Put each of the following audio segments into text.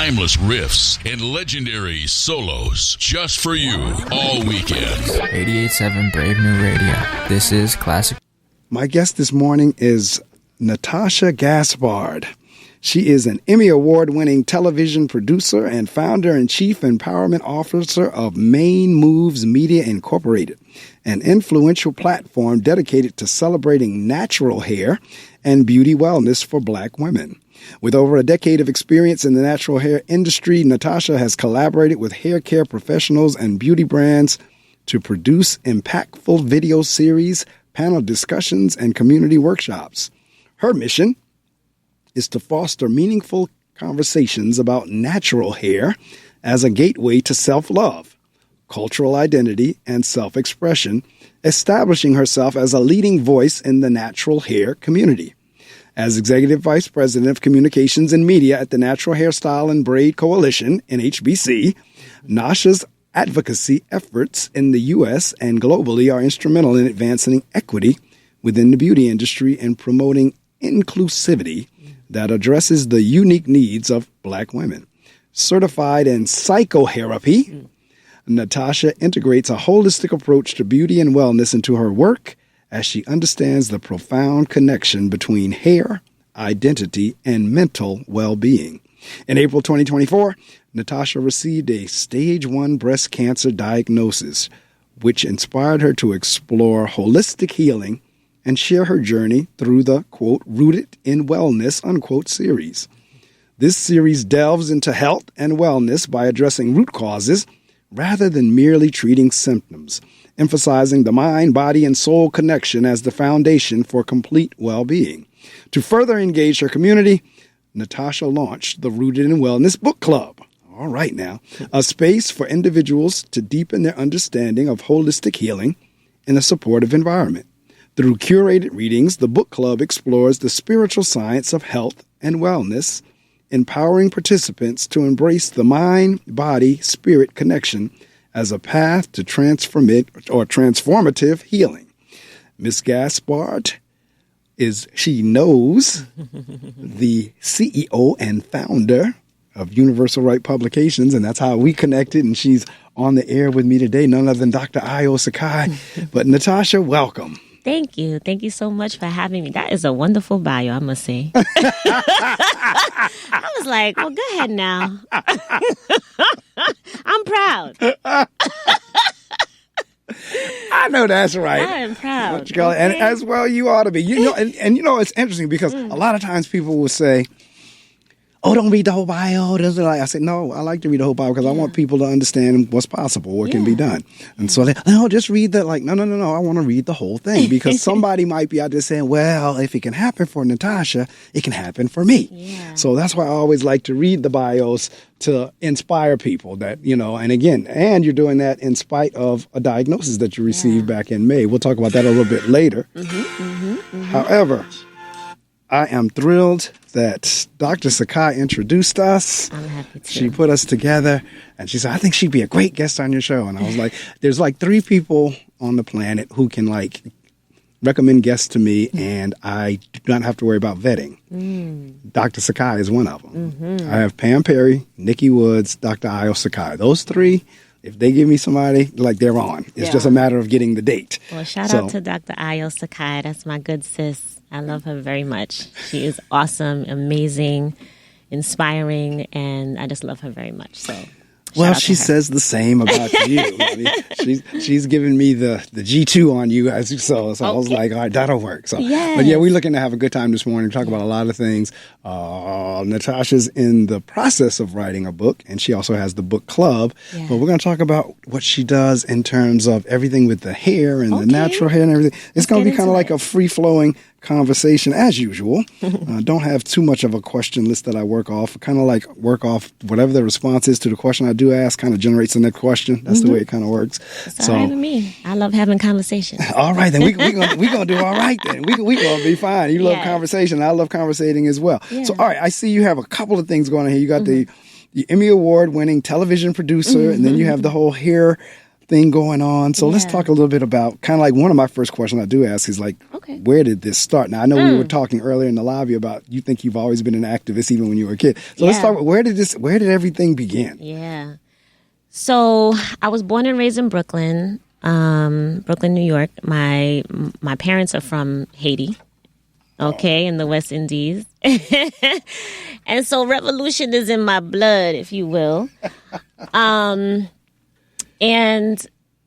timeless riffs and legendary solos just for you all weekend. 88.7 Brave New Radio. This is Classic. My guest this morning is Natasha Gaspard. She is an Emmy Award-winning television producer and founder and chief empowerment officer of Main Moves Media Incorporated, an influential platform dedicated to celebrating natural hair and beauty wellness for Black women. With over a decade of experience in the natural hair industry, Natasha has collaborated with hair care professionals and beauty brands to produce impactful video series, panel discussions, and community workshops. Her mission is to foster meaningful conversations about natural hair as a gateway to self-love, cultural identity, and self-expression, establishing herself as a leading voice in the natural hair community. As Executive Vice President of Communications and Media at the Natural Hairstyle and Braid Coalition, NHBC, Nasha's advocacy efforts in the U.S. and globally are instrumental in advancing equity within the beauty industry and promoting inclusivity that addresses the unique needs of Black women. Certified in PsychoHairapy, Natasha integrates a holistic approach to beauty and wellness into her work as she understands the profound connection between hair, identity, and mental well-being. In April 2024, Natasha received a stage 1 breast cancer diagnosis, which inspired her to explore holistic healing and share her journey through the, quote, Rooted in Wellness, unquote, series. This series delves into health and wellness by addressing root causes rather than merely treating symptoms, emphasizing the mind, body, and soul connection as the foundation for complete well-being. To further engage her community, Natasha launched the Rooted in Wellness Book Club. All right now, a space for individuals to deepen their understanding of holistic healing in a supportive environment. Through curated readings, the book club explores the spiritual science of health and wellness, empowering participants to embrace the mind-body-spirit connection as a path to transformative healing. Ms. Gaspard she knows the CEO and founder of Universal Right Publications, and that's how we connected, and she's on the air with me today, none other than Dr. Ayo Sakai. But Natasha, welcome. Thank you. Thank you so much for having me. That is a wonderful bio, I must say. I was like, well, go ahead now. I'm proud. I know that's right. I am proud. Okay. And as well, you ought to be. You know, and you know, it's interesting because a lot of times people will say, oh, don't read the whole bio. I said, no, I like to read the whole bio because I want people to understand what's possible, what can be done. And so no, just read that. Like, no, I want to read the whole thing because somebody might be out there saying, well, if it can happen for Natasha, it can happen for me. Yeah. So that's why I always like to read the bios to inspire people that, you know, and again, and you're doing that in spite of a diagnosis that you received back in May. We'll talk about that a little bit later. However, I am thrilled that Dr. Sakai introduced us. I'm happy to. She put us together, and she said, I think she'd be a great guest on your show. And I was like, there's like 3 people on the planet who can like recommend guests to me, and I do not have to worry about vetting. Dr. Sakai is one of them. I have Pam Perry, Nikki Woods, Dr. Ayo Sakai. Those 3, if they give me somebody, like they're on. It's just a matter of getting the date. Well, shout out to Dr. Ayo Sakai. That's my good sis. I love her very much. She is awesome, amazing, inspiring, and I just love her very much. So, well, she says the same about you. I mean, she's giving me the G2 on you, as you saw. So I was like, all right, that'll work. So, but yeah, we're looking to have a good time this morning. Talk about a lot of things. Natasha's in the process of writing a book, and she also has the book club. Yeah. But we're going to talk about what she does in terms of everything with the hair and the natural hair and everything. It's going to be kind of like a free-flowing conversation as usual. Don't have too much of a question list that I work off. Kind of like work off whatever the response is to the question I do ask, kind of generates the next question. That's the way it kind of works. It's all right with me. I love having conversations. All right, then we gonna do all right then. We gonna be fine. You love conversation. I love conversating as well. Yeah. So all right, I see you have a couple of things going on here. You got the Emmy Award-winning television producer, and then you have the whole hair thing going on. So let's talk a little bit about kind of like one of my first questions I do ask is like, where did this start? Now, I know we were talking earlier in the lobby about you think you've always been an activist even when you were a kid. So let's talk about where did everything begin? Yeah. So I was born and raised in Brooklyn, New York. My parents are from Haiti. Okay, in the West Indies. And so revolution is in my blood, if you will. And,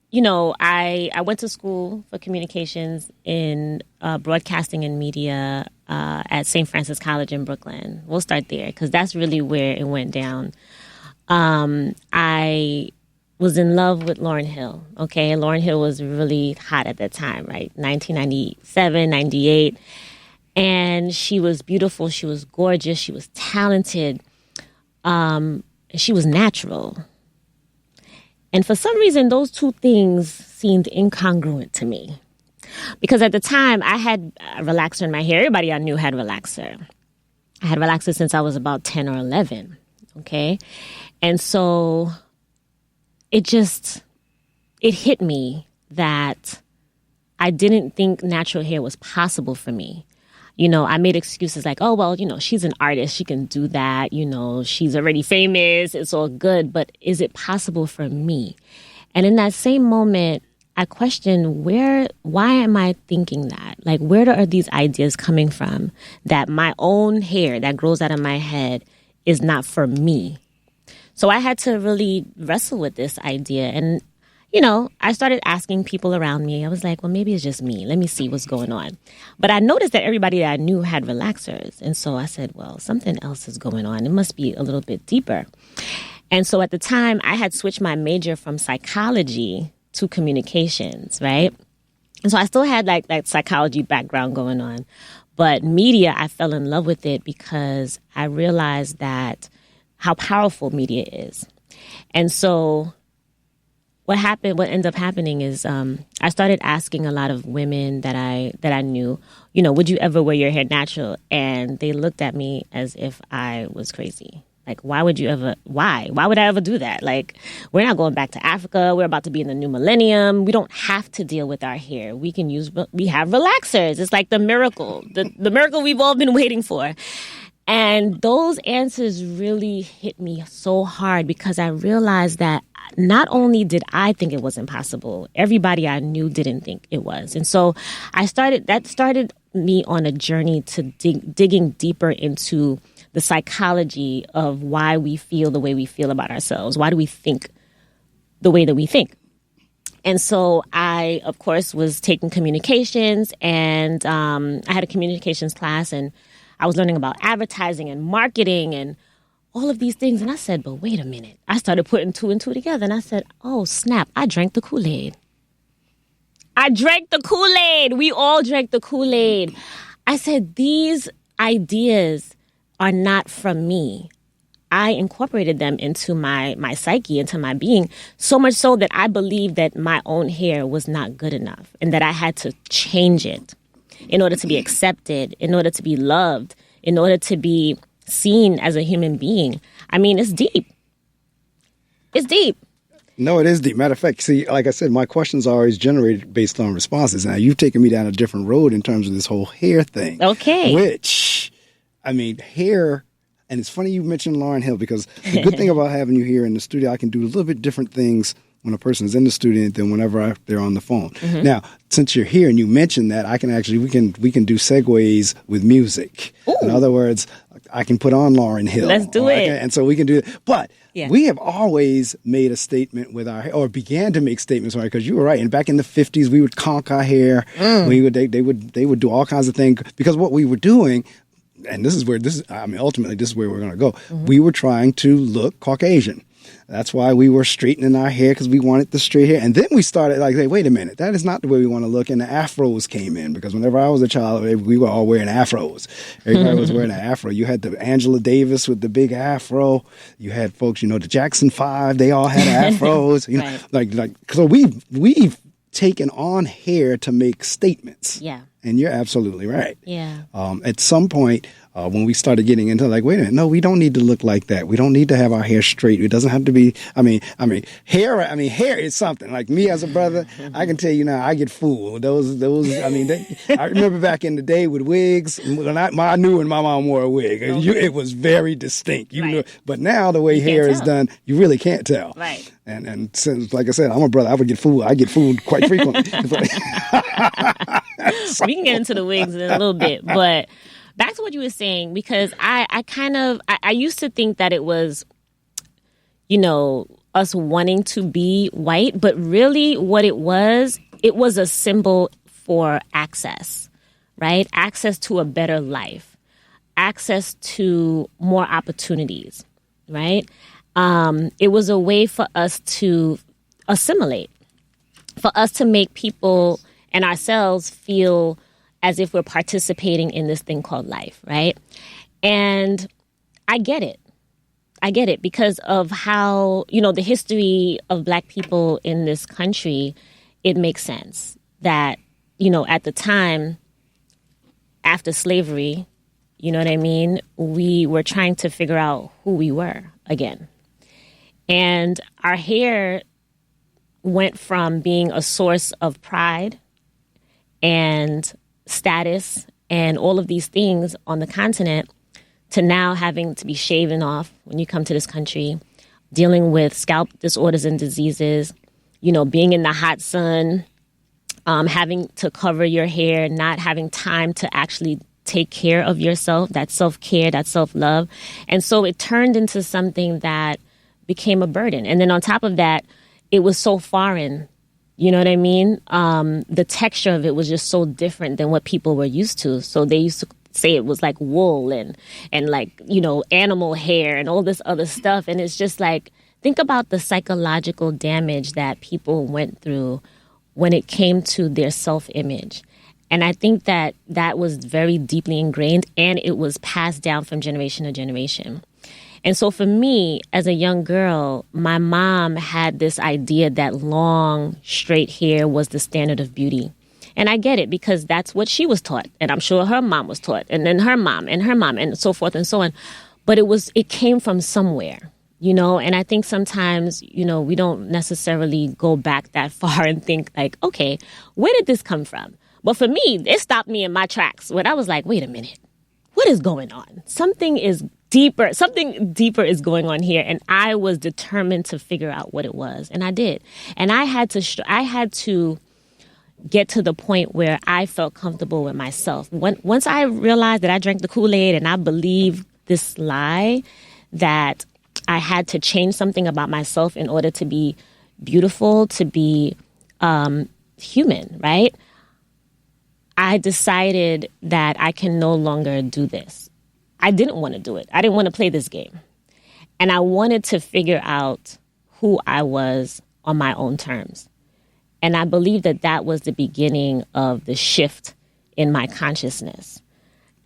you know, I went to school for communications in broadcasting and media at St. Francis College in Brooklyn. We'll start there because that's really where it went down. I was in love with Lauryn Hill. Okay, Lauryn Hill was really hot at that time, right? 1997, 98. And she was beautiful. She was gorgeous. She was talented. She was natural. And for some reason, those two things seemed incongruent to me. Because at the time, I had a relaxer in my hair. Everybody I knew had relaxer. I had relaxer since I was about 10 or 11. Okay? And so it hit me that I didn't think natural hair was possible for me. You know, I made excuses like, oh, well, you know, she's an artist. She can do that. You know, she's already famous. It's all good. But is it possible for me? And in that same moment, I questioned why am I thinking that? Like, where are these ideas coming from that my own hair that grows out of my head is not for me? So I had to really wrestle with this idea. And you know, I started asking people around me. I was like, well, maybe it's just me. Let me see what's going on. But I noticed that everybody that I knew had relaxers. And so I said, well, something else is going on. It must be a little bit deeper. And so at the time, I had switched my major from psychology to communications, right? And so I still had like that psychology background going on. But media, I fell in love with it because I realized that how powerful media is. And so what ended up happening is I started asking a lot of women that I knew, you know, would you ever wear your hair natural? And they looked at me as if I was crazy. Like, why would I ever do that? Like, we're not going back to Africa. We're about to be in the new millennium. We don't have to deal with our hair. We have relaxers. It's like the miracle, the miracle we've all been waiting for. And those answers really hit me so hard because I realized that not only did I think it was impossible, everybody I knew didn't think it was. And so that started me on a journey to digging deeper into the psychology of why we feel the way we feel about ourselves. Why do we think the way that we think? And so I, of course, was taking communications and I had a communications class and I was learning about advertising and marketing and all of these things. And I said, but wait a minute. I started putting two and two together. And I said, oh, snap. I drank the Kool-Aid. We all drank the Kool-Aid. I said, these ideas are not from me. I incorporated them into my psyche, into my being, so much so that I believed that my own hair was not good enough and that I had to change it in order to be accepted, in order to be loved, in order to be seen as a human being. I mean, it's deep. It's deep. No, it is deep. Matter of fact, see, like I said, my questions are always generated based on responses. Now, you've taken me down a different road in terms of this whole hair thing. Okay. Which, I mean, hair, and it's funny you mentioned Lauryn Hill because the good thing about having you here in the studio, I can do a little bit different things when a person's in the studio than whenever they're on the phone. Mm-hmm. Now, since you're here and you mentioned that, I can actually, we can do segues with music. Ooh. In other words, I can put on Lauryn Hill. Let's do it. And so we can do it. But we have always made a statement with our hair, or began to make statements, right? Because you were right. And back in the 50s, we would conk our hair. They would do all kinds of things because what we were doing, and ultimately this is where we're going to go. Mm-hmm. We were trying to look Caucasian. That's why we were straightening our hair because we wanted the straight hair. And then we started like, hey, wait a minute, that is not the way we want to look. And the afros came in because whenever I was a child, we were all wearing afros. Everybody was wearing an afro. You had the Angela Davis with the big afro. You had folks, the Jackson 5, they all had afros. Right. So we've taken on hair to make statements. Yeah. And you're absolutely right. Yeah. At some point, when we started getting into like, wait a minute, no, we don't need to look like that. We don't need to have our hair straight. It doesn't have to be, hair is something. Like me as a brother, I can tell you now, I get fooled. I remember back in the day with wigs, I knew when my mom wore a wig. Okay. It was very distinct. You Right. knew, but now the way You can't hair is tell. done, you really can't tell. Right. And since, like I said, I'm a brother, I get fooled quite frequently. We can get into the wigs in a little bit, but back to what you were saying, because I used to think that it was, us wanting to be white, but really what it was a symbol for access, right? Access to a better life, access to more opportunities, right? It was a way for us to assimilate, for us to make people and ourselves feel as if we're participating in this thing called life, right? And I get it. Because of how, the history of Black people in this country, it makes sense that, at the time after slavery, you know what I mean? We were trying to figure out who we were again. And our hair went from being a source of pride and status and all of these things on the continent to now having to be shaven off when you come to this country, dealing with scalp disorders and diseases, being in the hot sun, having to cover your hair, not having time to actually take care of yourself, that self-care, that self-love. And so it turned into something that became a burden. And then on top of that, it was so foreign. You know what I mean? The texture of it was just so different than what people were used to. So they used to say it was like wool and like, animal hair and all this other stuff. And it's just like, think about the psychological damage that people went through when it came to their self-image. And I think that was very deeply ingrained, and it was passed down from generation to generation. And so for me, as a young girl, my mom had this idea that long, straight hair was the standard of beauty. And I get it, because that's what she was taught. And I'm sure her mom was taught, and then her mom, and so forth and so on. But it came from somewhere, and I think sometimes, we don't necessarily go back that far and think like, okay, where did this come from? But for me, it stopped me in my tracks when I was like, wait a minute, what is going on? Something deeper is going on here. And I was determined to figure out what it was. And I did. And I had to get to the point where I felt comfortable with myself. Once I realized that I drank the Kool-Aid and I believed this lie that I had to change something about myself in order to be beautiful, to be human, right? I decided that I can no longer do this. I didn't want to do it. I didn't want to play this game. And I wanted to figure out who I was on my own terms. And I believe that was the beginning of the shift in my consciousness.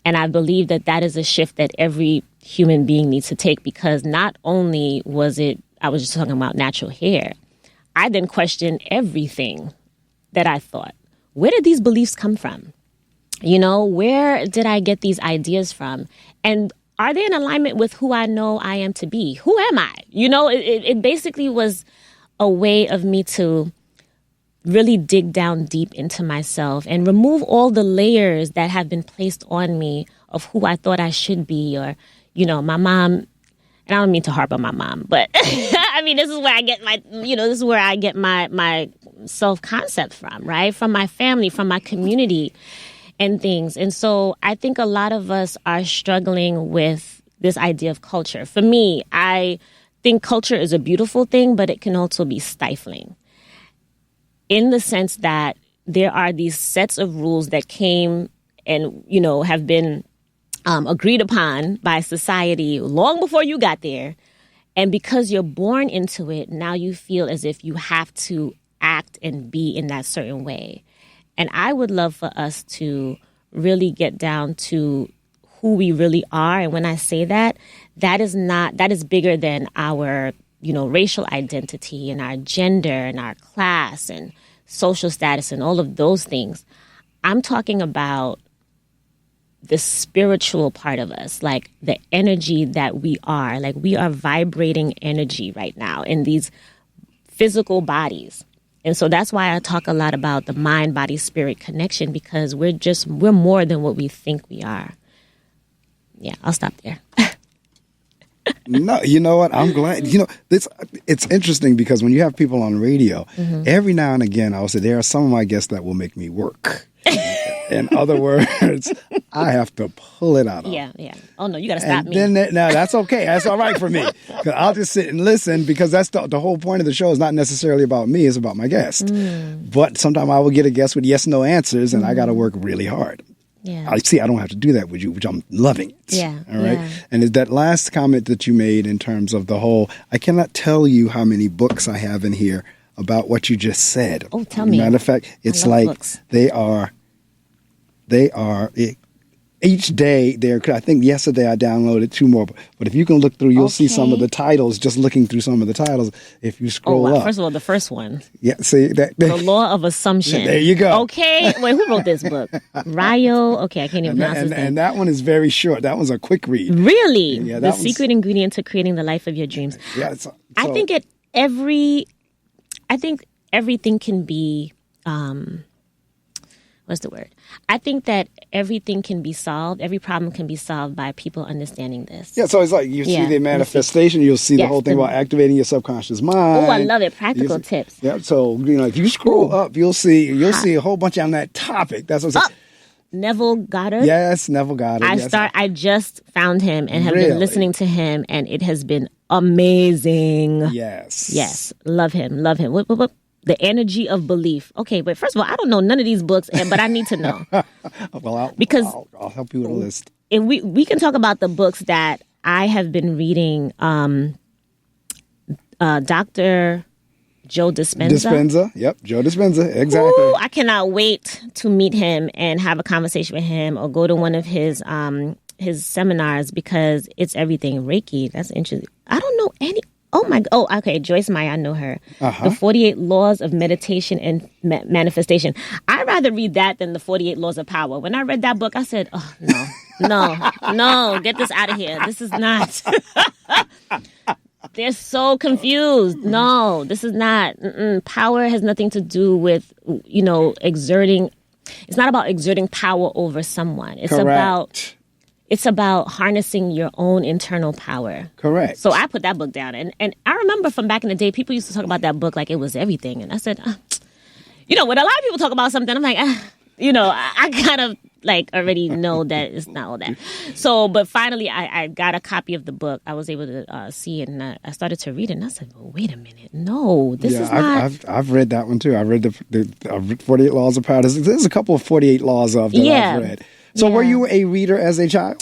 And I believe that is a shift that every human being needs to take, because not only was it, I was just talking about natural hair, I then questioned everything that I thought. Where did these beliefs come from? Where did I get these ideas from? And are they in alignment with who I know I am to be? Who am I? It basically was a way of me to really dig down deep into myself and remove all the layers that have been placed on me of who I thought I should be. Or, my mom, and I don't mean to harp on my mom, but I mean, this is where I get my self-concept from, right? From my family, from my community and things. And so I think a lot of us are struggling with this idea of culture. For me, I think culture is a beautiful thing, but it can also be stifling, in the sense that there are these sets of rules that came and, have been agreed upon by society long before you got there. And because you're born into it, now you feel as if you have to act and be in that certain way. And I would love for us to really get down to who we really are. And when I say that is bigger than our, racial identity and our gender and our class and social status and all of those things. I'm talking about the spiritual part of us, like the energy that we are. Like we are vibrating energy right now in these physical bodies. And so that's why I talk a lot about the mind, body, spirit connection, because we're more than what we think we are. Yeah, I'll stop there. No, you know what? I'm glad. It's interesting because when you have people on radio, every now and again, I will say there are some of my guests that will make me work. In other words, I have to pull it out. Yeah. Oh no, you got to stop me. No, that's okay. That's all right for me. Because I'll just sit and listen because that's the whole point of the show is not necessarily about me. It's about my guest. But sometimes I will get a guest with yes, no answers, and I got to work really hard. Yeah. I don't have to do that with you, which I'm loving it. Yeah. All right. Yeah. And is that last comment that you made in terms of the whole, I cannot tell you how many books I have in here about what you just said. Oh, tell me. Matter of fact, it's like books. they are each day there. I think yesterday I downloaded 2 more, but if you can look through, you'll see some of the titles. Just looking through some of the titles, if you scroll up. First of all, the first one. Yeah, see that. The Law of Assumption. There you go. Okay, wait, who wrote this book? Ryo. Okay, I can't even pronounce his name. And that one is very short. That one's a quick read. Really? Yeah, the secret ingredient to creating the life of your dreams. Yeah, I think everything can be. What's the word? I think that everything can be solved. Every problem can be solved by people understanding this. Yeah, so it's like you see the manifestation. You'll see the whole thing about activating your subconscious mind. Oh, I love it. Practical tips. Yeah, so if you scroll up, you'll see a whole bunch on that topic. That's what I'm saying. Neville Goddard. Yes, Neville Goddard. I just found him and have been listening to him, and it has been amazing. Yes, love him. What? The energy of belief. Okay, but first of all, I don't know none of these books, but I need to know. Well, I'll help you with a list. If we can talk about the books that I have been reading. Dr. Joe Dispenza. Yep, Joe Dispenza, exactly. Ooh, I cannot wait to meet him and have a conversation with him or go to one of his seminars because it's everything. Reiki, that's interesting. I don't know any. Okay, Joyce Meyer, I know her. The 48 Laws of Meditation and Manifestation. I'd rather read that than the 48 Laws of Power. When I read that book, I said, oh, no, get this out of here. This is not. They're so confused. No, this is not. Power has nothing to do with, exerting. It's not about exerting power over someone. It's about harnessing your own internal power. Correct. So I put that book down. And I remember from back in the day, people used to talk about that book like it was everything. And I said, when a lot of people talk about something, I'm like, I kind of already know that it's not all that. So, but finally, I got a copy of the book. I was able to see it, and I started to read it. And I said, well, wait a minute. No, this is not. I've read that one, too. I read the 48 Laws of Power. There's a couple of 48 Laws of that I've read. So were you a reader as a child?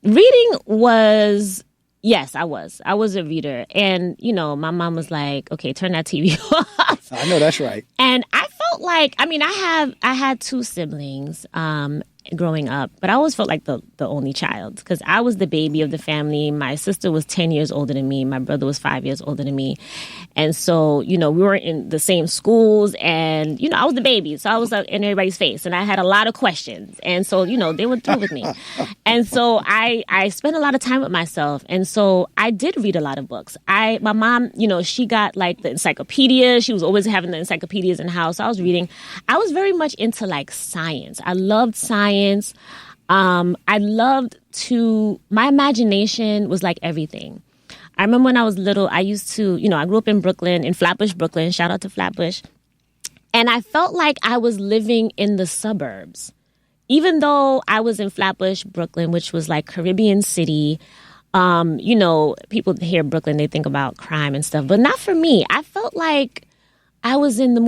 Reading was, yes, I was. I was a reader. And, my mom was like, okay, turn that TV off. I know that's right. And I felt like, I had 2 siblings growing up, but I always felt like the only child because I was the baby of the family. My sister was 10 years older than me. My brother was 5 years older than me. And so, we weren't in the same schools and, I was the baby. So I was in everybody's face and I had a lot of questions. And so, they went through with me. And so I spent a lot of time with myself. And so I did read a lot of books. My mom, she got the encyclopedia. She was always having the encyclopedias in the house. So I was reading. I was very much into science. I loved science. I loved my imagination was like everything. I remember when I was little, I used to, I grew up in Brooklyn, in Flatbush, Brooklyn. Shout out to Flatbush. And I felt like I was living in the suburbs. Even though I was in Flatbush, Brooklyn, which was Caribbean city, people hear Brooklyn, they think about crime and stuff, but not for me. I felt like I was in the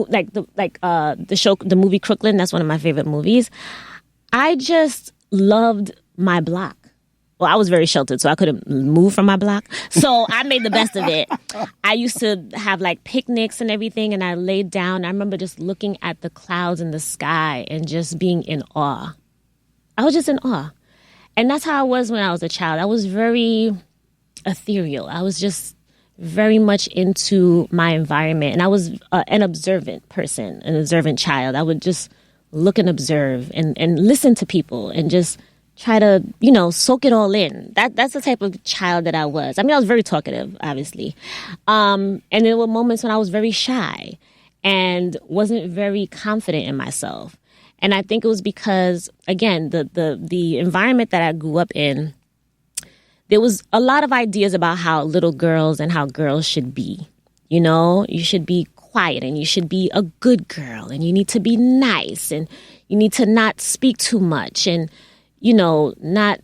movie Crooklyn. That's one of my favorite movies. I just loved my block. Well, I was very sheltered, so I couldn't move from my block. So I made the best of it. I used to have picnics and everything, and I laid down. I remember just looking at the clouds in the sky and just being in awe. I was just in awe. And that's how I was when I was a child. I was very ethereal. I was just very much into my environment. And I was an observant person, an observant child. I would just look and observe and listen to people and just try to, soak it all in. That's the type of child that I was. I mean, I was very talkative, obviously. And there were moments when I was very shy and wasn't very confident in myself. And I think it was because, again, the environment that I grew up in, there was a lot of ideas about how little girls and how girls should be. You should be quiet and you should be a good girl and you need to be nice and you need to not speak too much and, not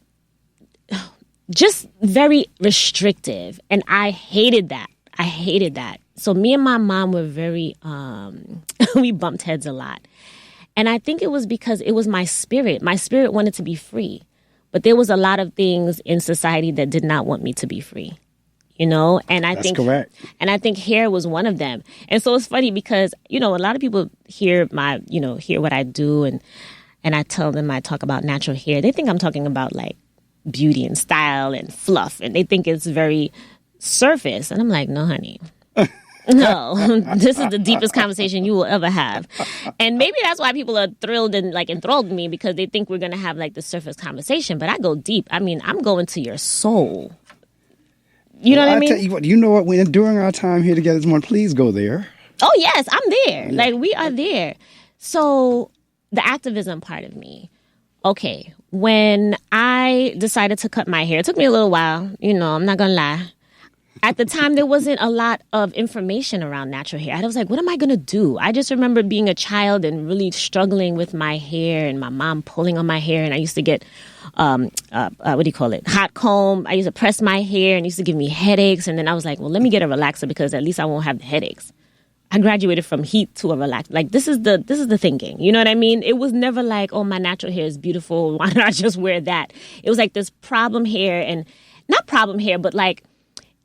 just very restrictive. And I hated that. So me and my mom were very, we bumped heads a lot. And I think it was because it was my spirit. My spirit wanted to be free. But there was a lot of things in society that did not want me to be free. And That's correct. And I think hair was one of them. And so it's funny because, a lot of people hear hear what I do and I tell them I talk about natural hair. They think I'm talking about like beauty and style and fluff. And they think it's very surface. And I'm like, no, honey. No, this is the deepest conversation you will ever have. And maybe that's why people are thrilled and like enthralled with me because they think we're going to have like the surface conversation. But I go deep. I mean, I'm going to your soul. You know what I mean? Tell you what, during our time here together this morning, please go there. Oh, yes, I'm there. Yeah. Like we are there. So the activism part of me. Okay, when I decided to cut my hair, it took me a little while. I'm not going to lie. At the time, there wasn't a lot of information around natural hair. I was like, what am I going to do? I just remember being a child and really struggling with my hair and my mom pulling on my hair. And I used to get, hot comb. I used to press my hair and it used to give me headaches. And then I was like, well, let me get a relaxer because at least I won't have the headaches. I graduated from heat to a relaxer. Like, this is the thinking. You know what I mean? It was never like, oh, my natural hair is beautiful. Why don't I just wear that? It was like this problem hair and not problem hair, but like,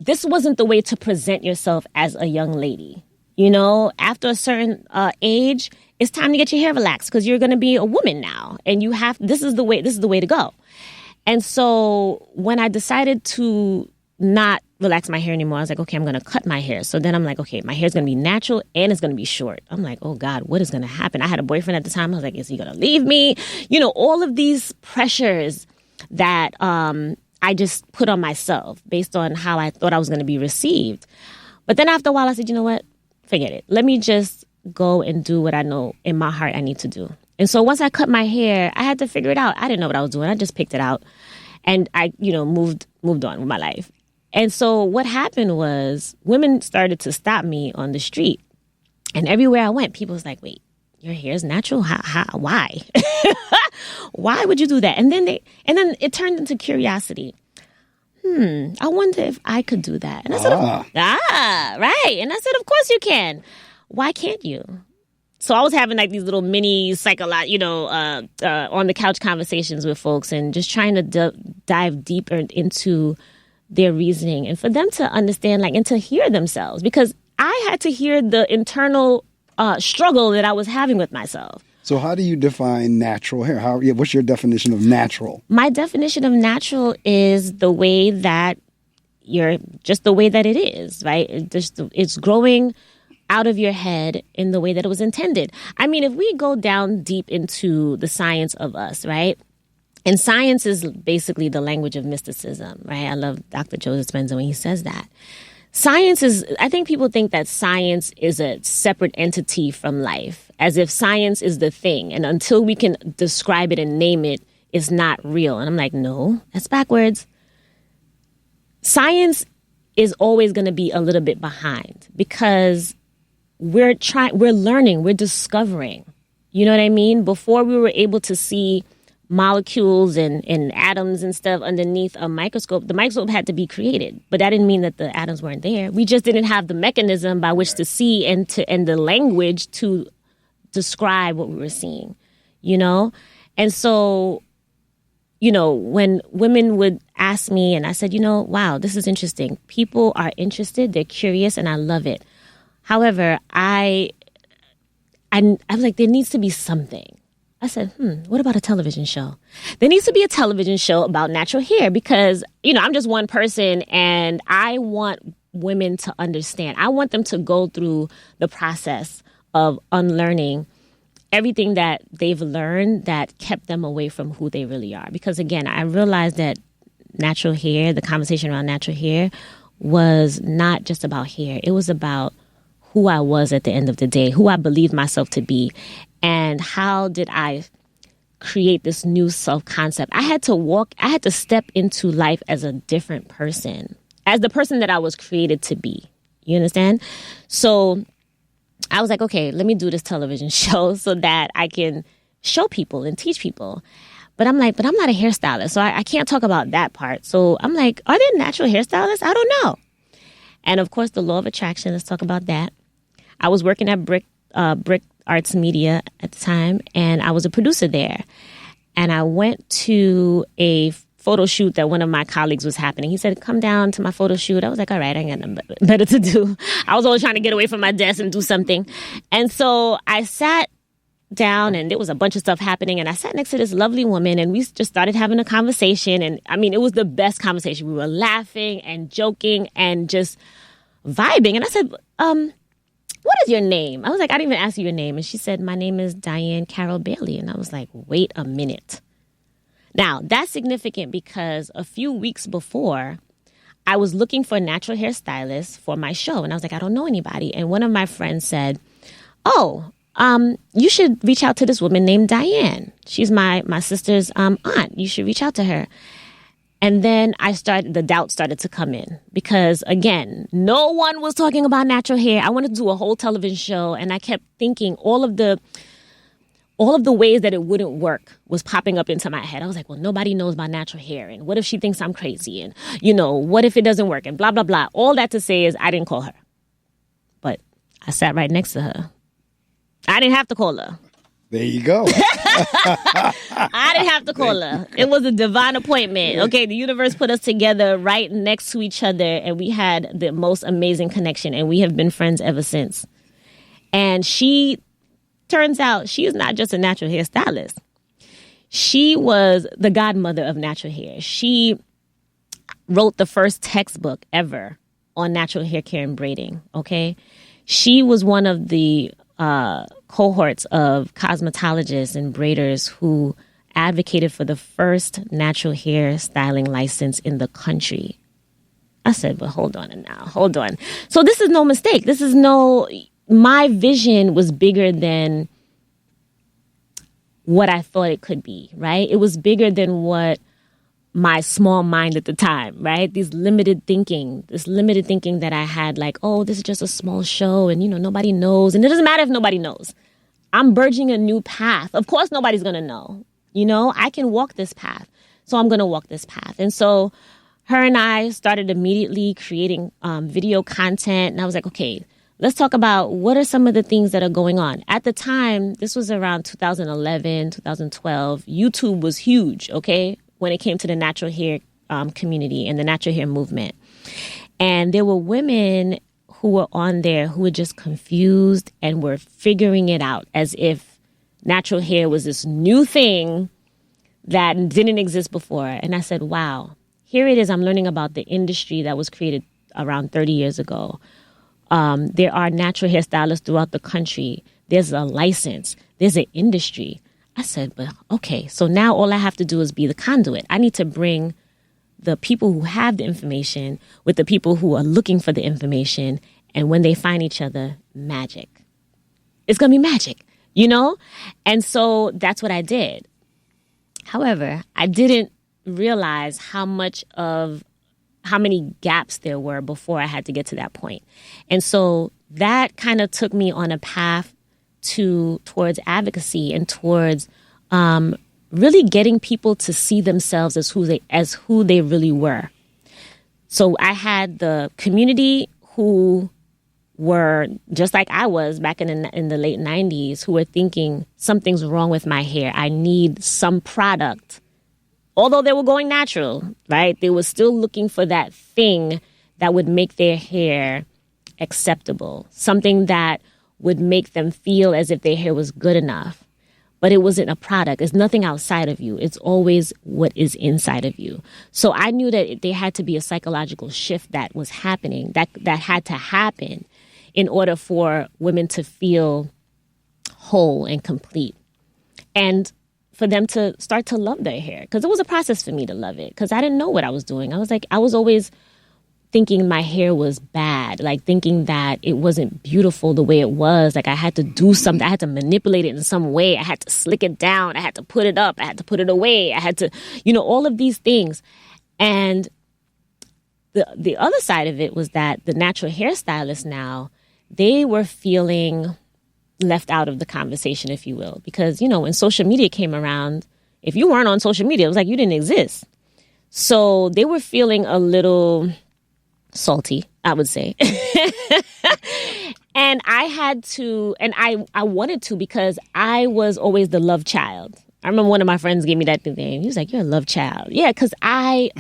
this wasn't the way to present yourself as a young lady. After a certain age, it's time to get your hair relaxed because you're going to be a woman now. And this is the way to go. And so when I decided to not relax my hair anymore, I was like, okay, I'm going to cut my hair. So then I'm like, okay, my hair's going to be natural and it's going to be short. I'm like, oh God, what is going to happen? I had a boyfriend at the time. I was like, is he going to leave me? All of these pressures that, I just put on myself based on how I thought I was going to be received. But then after a while, I said, you know what? Forget it. Let me just go and do what I know in my heart I need to do. And so once I cut my hair, I had to figure it out. I didn't know what I was doing. I just picked it out and I, moved on with my life. And so what happened was women started to stop me on the street. And everywhere I went, people was like, wait, your hair is natural? How? Why? Why would you do that? And then it turned into curiosity. I wonder if I could do that. And I said, right. And I said, of course you can. Why can't you? So I was having like these little mini on the couch conversations with folks and just trying to dive deeper into their reasoning and for them to understand and to hear themselves because I had to hear the internal struggle that I was having with myself. So how do you define natural hair? What's your definition of natural? My definition of natural is the way that the way that it is, right? It's growing out of your head in the way that it was intended. I mean, if we go down deep into the science of us, right? And science is basically the language of mysticism, right? I love Dr. Joseph Dispenza when he says that. I think people think that science is a separate entity from life, as if science is the thing. And until we can describe it and name it, it's not real. And I'm like, no, that's backwards. Science is always going to be a little bit behind because we're learning, we're discovering. You know what I mean? Before we were able to see molecules and atoms and stuff underneath a microscope, the microscope had to be created. But that didn't mean that the atoms weren't there. We just didn't have the mechanism by which to see and the language to describe what we were seeing, And so, when women would ask me and I said, wow, this is interesting. People are interested, they're curious, and I love it. However, I was like, there needs to be something. I said, what about a television show? There needs to be a television show about natural hair because, I'm just one person and I want women to understand. I want them to go through the process of unlearning everything that they've learned that kept them away from who they really are. Because again, I realized that natural hair, the conversation around natural hair, was not just about hair. It was about who I was at the end of the day, who I believed myself to be, and how did I create this new self-concept. I had to step into life as a different person, as the person that I was created to be. You understand? So I was like, okay, let me do this television show so that I can show people and teach people. But I'm like, but I'm not a hairstylist, so I can't talk about that part. So I'm like, are there natural hairstylists? I don't know. And of course, the law of attraction, let's talk about that. I was working at Brick Arts Media at the time, and I was a producer there. And I went to a photo shoot that one of my colleagues was happening. He said, come down to my photo shoot. I was like, all right, I ain't got nothing better to do. I was always trying to get away from my desk and do something. And so I sat down, and there was a bunch of stuff happening, and I sat next to this lovely woman, and we just started having a conversation. And I mean, it was the best conversation. We were laughing and joking and just vibing. And I said, what is your name? I was like, I didn't even ask you your name. And she said, my name is Diane Carol Bailey. And I was like, wait a minute. Now, that's significant because a few weeks before, I was looking for a natural hairstylist for my show. And I was like, I don't know anybody. And one of my friends said, oh, you should reach out to this woman named Diane. She's my sister's aunt. You should reach out to her. And then the doubt started to come in because, again, no one was talking about natural hair. I wanted to do a whole television show, and I kept thinking all of the ways that it wouldn't work was popping up into my head. I was like, well, nobody knows about natural hair, and what if she thinks I'm crazy, and, what if it doesn't work, and blah, blah, blah. All that to say is I didn't call her, but I sat right next to her. I didn't have to call her. There you go. I didn't have to call her. It was a divine appointment. Okay, the universe put us together right next to each other, and we had the most amazing connection, and we have been friends ever since. And turns out she is not just a natural hairstylist. She was the godmother of natural hair. She wrote the first textbook ever on natural hair care and braiding, okay? She was one of the cohorts of cosmetologists and braiders who advocated for the first natural hair styling license in the country. I said, but hold on now, hold on. So this is no mistake. My vision was bigger than what I thought it could be, right? It was bigger than what my small mind at the time, right? This limited thinking that I had, like, oh, this is just a small show and, nobody knows. And it doesn't matter if nobody knows. I'm burgeoning a new path. Of course, nobody's going to know. I can walk this path. So I'm going to walk this path. And so her and I started immediately creating video content. And I was like, okay, let's talk about what are some of the things that are going on. At the time, this was around 2011, 2012. YouTube was huge, okay, when it came to the natural hair community and the natural hair movement. And there were women who were on there who were just confused and were figuring it out as if natural hair was this new thing that didn't exist before. And I said, wow, here it is. I'm learning about the industry that was created around 30 years ago. There are natural hairstylists throughout the country. There's a license. There's an industry. I said, but okay, so now all I have to do is be the conduit. I need to bring the people who have the information with the people who are looking for the information. And when they find each other, magic. It's going to be magic, And so that's what I did. However, I didn't realize how many gaps there were before I had to get to that point. And so that kind of took me on a path towards advocacy and towards really getting people to see themselves as who they really were. So I had the community who were just like I was back in the late 90s, who were thinking something's wrong with my hair. I need some product. Although they were going natural, right? They were still looking for that thing that would make their hair acceptable, something that would make them feel as if their hair was good enough. but it wasn't a product. It's nothing outside of you. It's always what is inside of you. So I knew that there had to be a psychological shift that was happening, that had to happen in order for women to feel whole and complete. And for them to start to love their hair. Because it was a process for me to love it. Because I didn't know what I was doing. I was always thinking my hair was bad, like thinking that it wasn't beautiful the way it was. Like I had to do something. I had to manipulate it in some way. I had to slick it down. I had to put it up. I had to put it away. I had to, all of these things. And the other side of it was that the natural hairstylists now, they were feeling left out of the conversation, if you will. Because, when social media came around, if you weren't on social media, it was like you didn't exist. So they were feeling a little salty, I would say. And I had to, and I wanted to, because I was always the love child. I remember one of my friends gave me that nickname. He was like, "You're a love child." Yeah, because I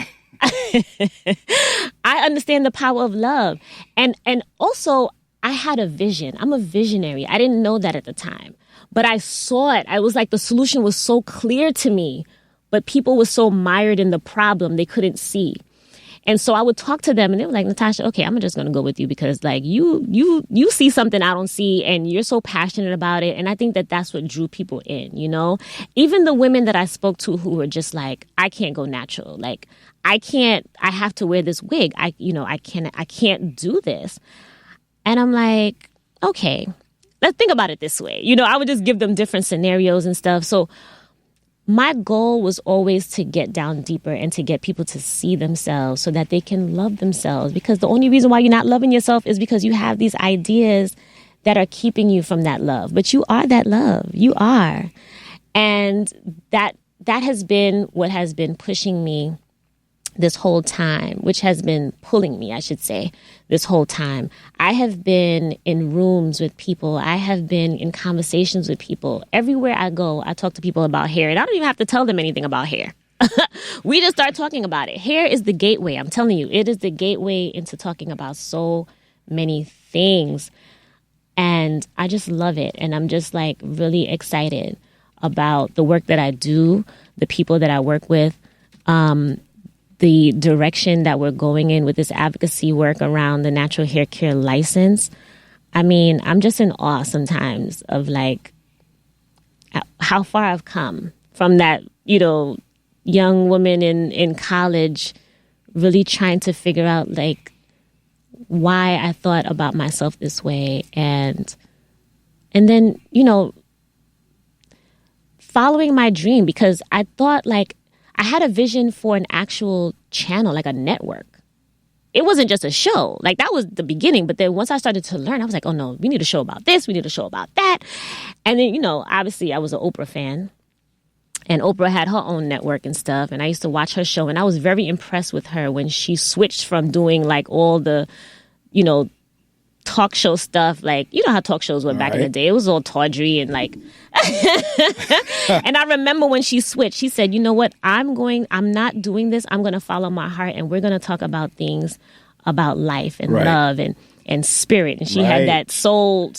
understand the power of love. And also, I had a vision. I'm a visionary. I didn't know that at the time, but I saw it. I was like, the solution was so clear to me, but people were so mired in the problem they couldn't see. And so I would talk to them and they were like, "Natasha, okay, I'm just going to go with you because like you see something I don't see and you're so passionate about it." And I think that that's what drew people in, Even the women that I spoke to who were just like, "I can't go natural. Like, I have to wear this wig. I can't do this." And I'm like, okay, let's think about it this way. I would just give them different scenarios and stuff. So my goal was always to get down deeper and to get people to see themselves so that they can love themselves. Because the only reason why you're not loving yourself is because you have these ideas that are keeping you from that love. But you are that love. You are. And that has been what has been pushing me this whole time, which has been pulling me, I should say, this whole time. I have been in rooms with people. I have been in conversations with people. Everywhere I go, I talk to people about hair, and I don't even have to tell them anything about hair. We just start talking about it. Hair is the gateway. I'm telling you, it is the gateway into talking about so many things. And I just love it. And I'm just like really excited about the work that I do, the people that I work with, the direction that we're going in with this advocacy work around the natural hair care license. I mean, I'm just in awe sometimes of like how far I've come from that, young woman in college really trying to figure out like why I thought about myself this way. And then, following my dream, because I thought like I had a vision for an actual channel, like a network. It wasn't just a show. Like that was the beginning. But then once I started to learn, I was like, oh no, we need a show about this. We need a show about that. And then, obviously I was an Oprah fan. And Oprah had her own network and stuff. And I used to watch her show. And I was very impressed with her when she switched from doing like all the, talk show stuff. Like, how talk shows were back in the day. It was all tawdry and like... And I remember when she switched, she said, "You know what? I'm not doing this. I'm going to follow my heart. And we're going to talk about things about life and love and spirit." And she had that soul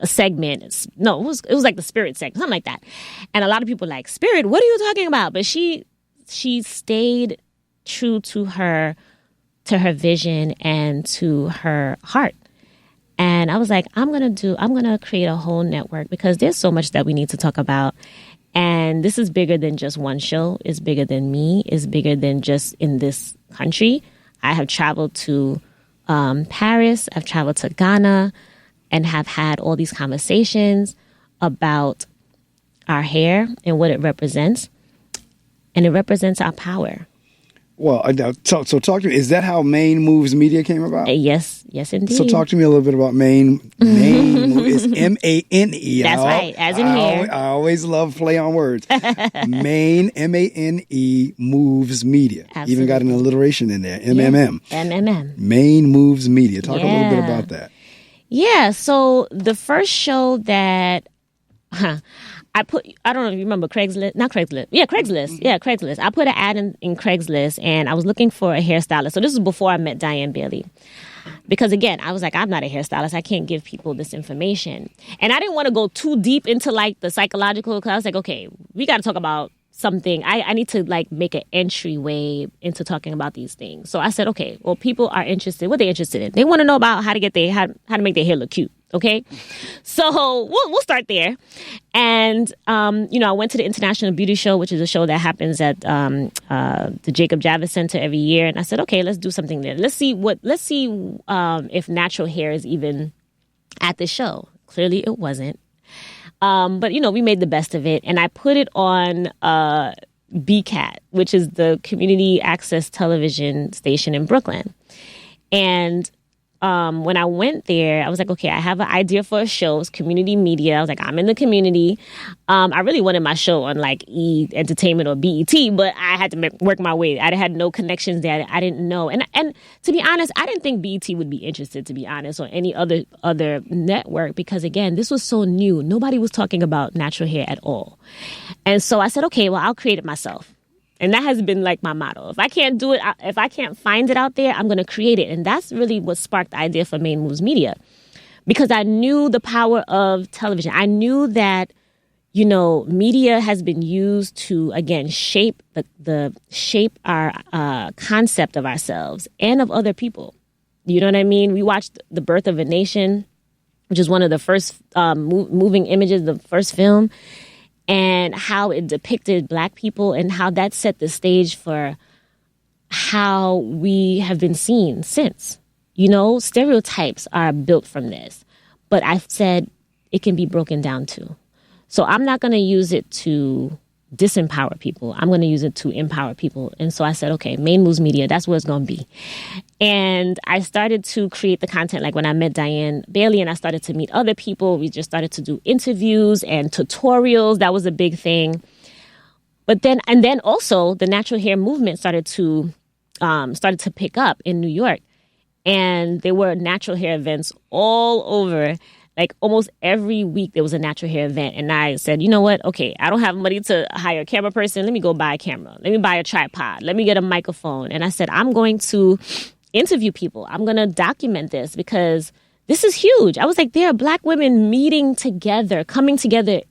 segment. No, it was like the spirit segment, something like that. And a lot of people like, "Spirit, what are you talking about?" But she stayed true to her vision and to her heart. And I was like, I'm going to create a whole network because there's so much that we need to talk about. And this is bigger than just one show. It's bigger than me. It's bigger than just in this country. I have traveled to Paris. I've traveled to Ghana and have had all these conversations about our hair and what it represents. And it represents our power. Well, so talk to me. Is that how Maine Moves Media came about? Yes, indeed. So talk to me a little bit about Maine. Maine Moves. It's M-A-N-E. That's right, as in hair. I always love play on words. Maine, M-A-N-E, Moves Media. Absolutely. Even got an alliteration in there, M-M-M. M-M-M. Maine Moves Media. Talk a little bit about that. Yeah, so the first show that... I don't know if you remember Craigslist. Not Craigslist. Yeah, Craigslist. Yeah, Craigslist. I put an ad in Craigslist and I was looking for a hairstylist. So this was before I met Diane Bailey. Because again, I was like, I'm not a hairstylist. I can't give people this information. And I didn't want to go too deep into like the psychological, because I was like, okay, we got to talk about something. I need to like make an entryway into talking about these things. So I said, okay, well, people are interested. What are they interested in? They want to know about how to get how to make their hair look cute. Okay, so we'll start there. And, I went to the International Beauty Show, which is a show that happens at the Jacob Javits Center every year. And I said, okay, let's do something there. Let's see if natural hair is even at the show. Clearly it wasn't. But, we made the best of it. And I put it on BCAT, which is the community access television station in Brooklyn. And when I went there, I was like, okay, I have an idea for a show. It's community media. I was like, I'm in the community. I really wanted my show on like E! Entertainment or BET, but I had to work my way. I had no connections there. I didn't know. And to be honest, I didn't think BET would be interested, to be honest, or any other network, because again, this was so new. Nobody was talking about natural hair at all. And so I said, okay, well, I'll create it myself. And that has been like my motto. If I can't do it, if I can't find it out there, I'm going to create it. And that's really what sparked the idea for Main Moves Media. Because I knew the power of television. I knew that, media has been used to, again, shape our concept of ourselves and of other people. You know what I mean? We watched The Birth of a Nation, which is one of the first moving images, the first film, and how it depicted Black people and how that set the stage for how we have been seen since. Stereotypes are built from this. But I've said it can be broken down too. So I'm not going to use it to disempower people. I'm going to use it to empower people. And so I said, okay, Main Moves Media, that's what it's going to be. And I started to create the content. Like when I met Diane Bailey and I started to meet other people, we just started to do interviews and tutorials. That was a big thing. But then also the natural hair movement started to pick up in New York. And there were natural hair events all over. Like almost every week there was a natural hair event. And I said, you know what? Okay, I don't have money to hire a camera person. Let me go buy a camera. Let me buy a tripod. Let me get a microphone. And I said, I'm going to interview people. I'm going to document this because this is huge. I was like, there are Black women meeting together, coming together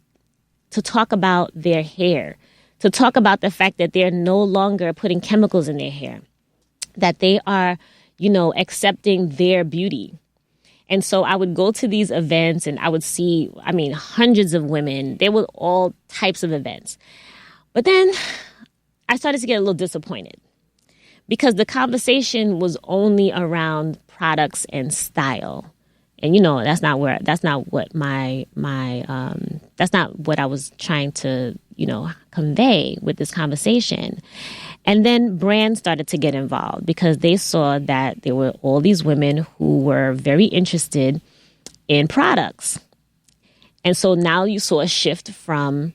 to talk about their hair, to talk about the fact that they're no longer putting chemicals in their hair, that they are, accepting their beauty. And so I would go to these events and I would see, hundreds of women. There were all types of events. But then I started to get a little disappointed because the conversation was only around products and style. And, that's not what I was trying to, convey with this conversation. And then brands started to get involved because they saw that there were all these women who were very interested in products. And so now you saw a shift from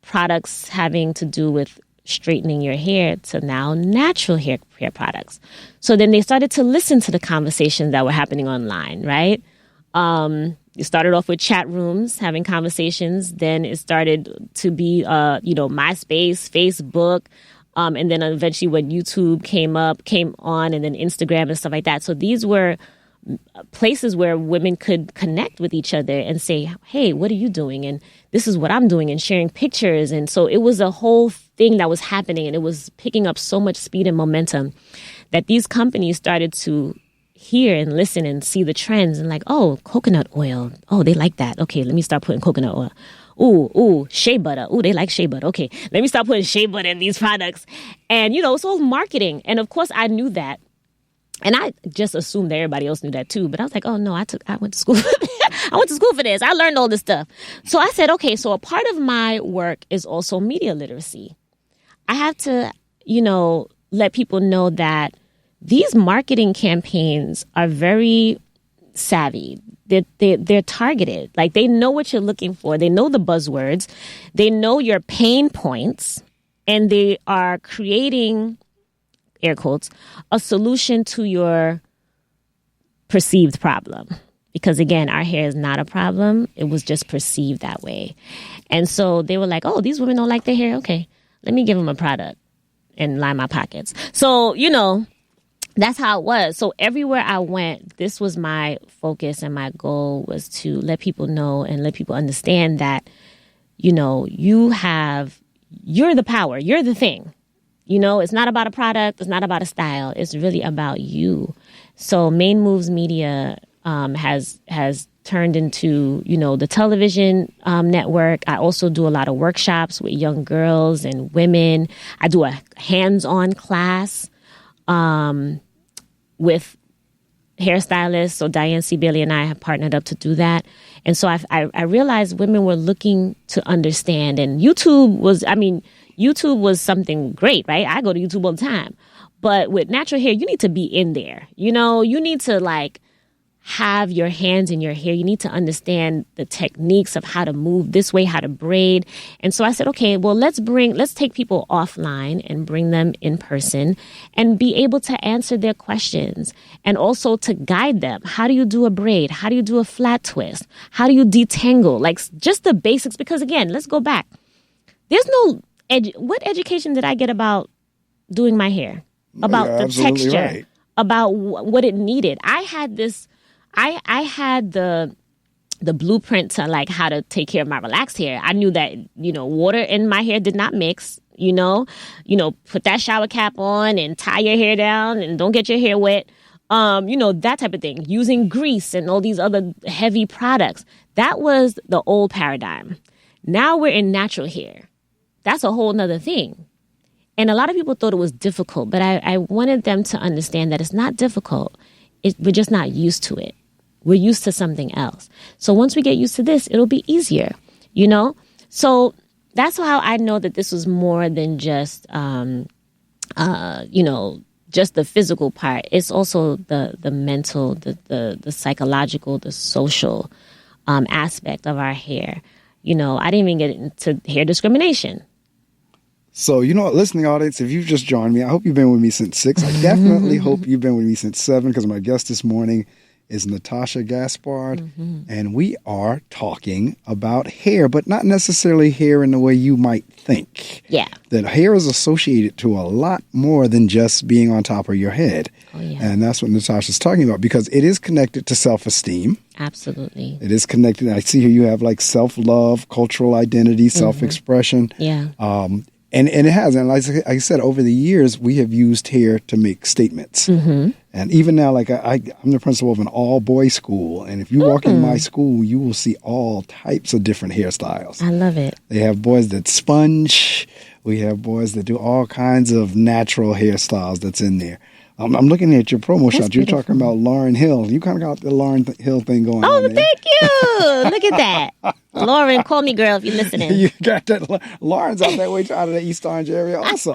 products having to do with straightening your hair to now natural hair products. So then they started to listen to the conversations that were happening online, right? You started off with chat rooms, having conversations. Then it started to be, MySpace, Facebook, and then eventually when YouTube came on, and then Instagram and stuff like that. So these were places where women could connect with each other and say, hey, what are you doing? And this is what I'm doing, and sharing pictures. And so it was a whole thing that was happening, and it was picking up so much speed and momentum that these companies started to hear and listen and see the trends and like, oh, coconut oil. Oh, they like that. Okay, let me start putting coconut oil. Ooh, shea butter. Ooh, they like shea butter. Okay, let me start putting shea butter in these products. And, it's all marketing. And of course, I knew that. And I just assumed that everybody else knew that too. But I was like, oh, no, I went to school for this. I went to school for this. I learned all this stuff. So I said, okay, so a part of my work is also media literacy. I have to, let people know that these marketing campaigns are very savvy. They're targeted. Like they know what you're looking for. They know the buzzwords. They know your pain points, and they are creating, air quotes, a solution to your perceived problem. Because again, our hair is not a problem. It was just perceived that way. And so they were like, oh, these women don't like their hair. Okay, let me give them a product and line my pockets. So, that's how it was. So everywhere I went, this was my focus, and my goal was to let people know and let people understand that, you know, you're the power, you're the thing. You know, it's not about a product, it's not about a style, it's really about you. So Main Moves Media has turned into, you know, the television network. I also do a lot of workshops with young girls and women. I do a hands-on class with hairstylists. So Diane C. Bailey and I have partnered up to do that. And so I realized women were looking to understand. And YouTube was something great, right? I go to YouTube all the time. But with natural hair, you need to be in there. You know, you need to like have your hands in your hair. You need to understand the techniques of how to move this way, how to braid. And so I said, okay, well, let's take people offline and bring them in person and be able to answer their questions and also to guide them. How do you do a braid? How do you do a flat twist? How do you detangle? Like just the basics. Because again, let's go back. There's no what education did I get about doing my hair? About the texture, right. About what it needed. I had the blueprint to like how to take care of my relaxed hair. I knew that, you know, water in my hair did not mix, you know, put that shower cap on and tie your hair down and don't get your hair wet. You know, that type of thing. Using grease and all these other heavy products. That was the old paradigm. Now we're in natural hair. That's a whole nother thing. And a lot of people thought it was difficult, but I wanted them to understand that it's not difficult. We're just not used to it. We're used to something else. So once we get used to this, it'll be easier, you know? So that's how I know that this was more than just, you know, just the physical part. It's also the mental, the psychological, the social aspect of our hair. You know, I didn't even get into hair discrimination. So, you know what, listening audience, if you've just joined me, I hope you've been with me since 6. I definitely hope you've been with me since 7 because my guest this morning is Natasha Gaspard. And we are talking about hair, but not necessarily hair in the way you might think. Yeah. That hair is associated to a lot more than just being on top of your head. Oh, yeah. And that's what Natasha's talking about because it is connected to self-esteem. Absolutely. It is connected. I see here you have like self-love, cultural identity, self-expression. Yeah. And it has. And like I said, over the years, we have used hair to make statements. And even now, like I'm the principal of an all-boys school. And if you walk in my school, you will see all types of different hairstyles. I love it. They have boys that sponge. We have boys that do all kinds of natural hairstyles that's in there. I'm looking at your promo shot. You're talking about Lauryn Hill. You kind of got the Lauryn Hill thing going on there. Thank you. Look at that. Lauren, call me girl if you're listening. You got that. Lauren's out that way out of the East Orange area also.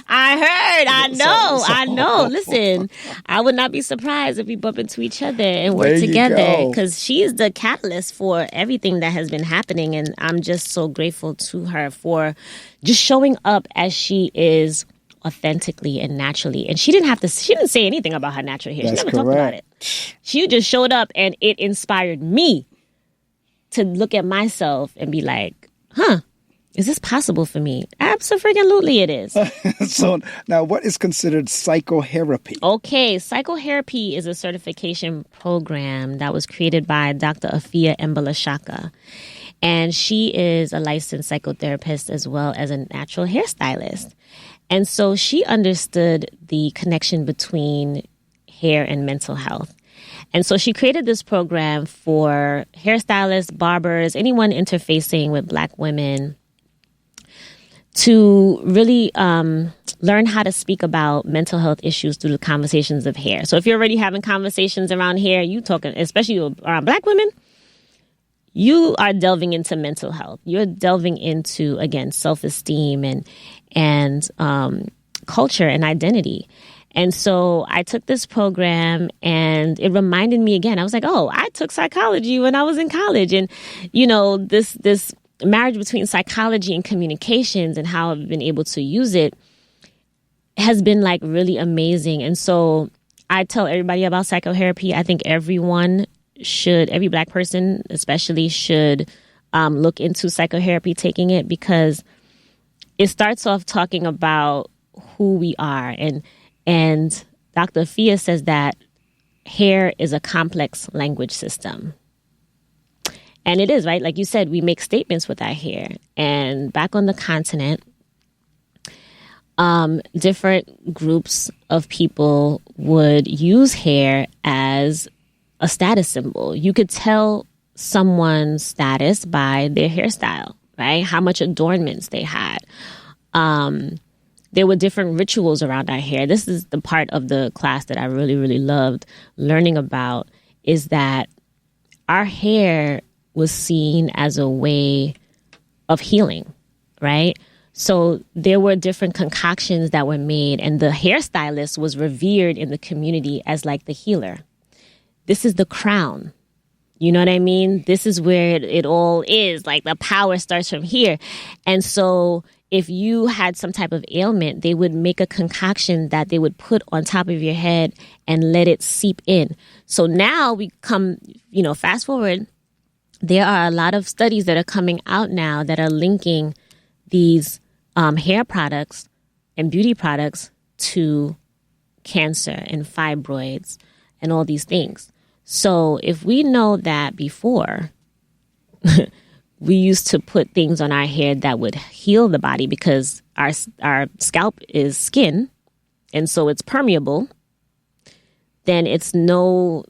I heard. I know. Listen, I would not be surprised if we bump into each other and work together because she is the catalyst for everything that has been happening. And I'm just so grateful to her for just showing up as she is authentically and naturally. And she didn't say anything about her natural hair. She never talked about it. She just showed up and it inspired me to look at myself and be like, is this possible for me? Absolutely it is. So now what is considered psychohairapy? Okay, PsychoHairapy is a certification program that was created by Dr. Afia Mbalashaka. And she is a licensed psychotherapist as well as a natural hairstylist. And so she understood the connection between hair and mental health. And so she created this program for hairstylists, barbers, anyone interfacing with Black women to really learn how to speak about mental health issues through the conversations of hair. So if you're already having conversations around hair, you talking, especially around Black women, you are delving into mental health. You're delving into, again, self-esteem and culture and identity. And so I took this program and it reminded me again, I was like, oh, I took psychology when I was in college. And, you know, this marriage between psychology and communications and how I've been able to use it has been like really amazing. And so I tell everybody about PsychoHairapy. I think every Black person especially should look into PsychoHairapy, taking it, because it starts off talking about who we are and Dr. Fia says that hair is a complex language system. And it is, right? Like you said, we make statements with our hair. And back on the continent, different groups of people would use hair as a status symbol. You could tell someone's status by their hairstyle, right? How much adornments they had. There were different rituals around our hair. This is the part of the class that I really, really loved learning about, is that our hair was seen as a way of healing, right? So there were different concoctions that were made, and the hairstylist was revered in the community as like the healer. This is the crown. You know what I mean? This is where it all is. Like the power starts from here. And so if you had some type of ailment, they would make a concoction that they would put on top of your head and let it seep in. So now we come, fast forward, there are a lot of studies that are coming out now that are linking these hair products and beauty products to cancer and fibroids and all these things. So if we know that before, we used to put things on our hair that would heal the body because our scalp is skin, and so it's permeable, then it's no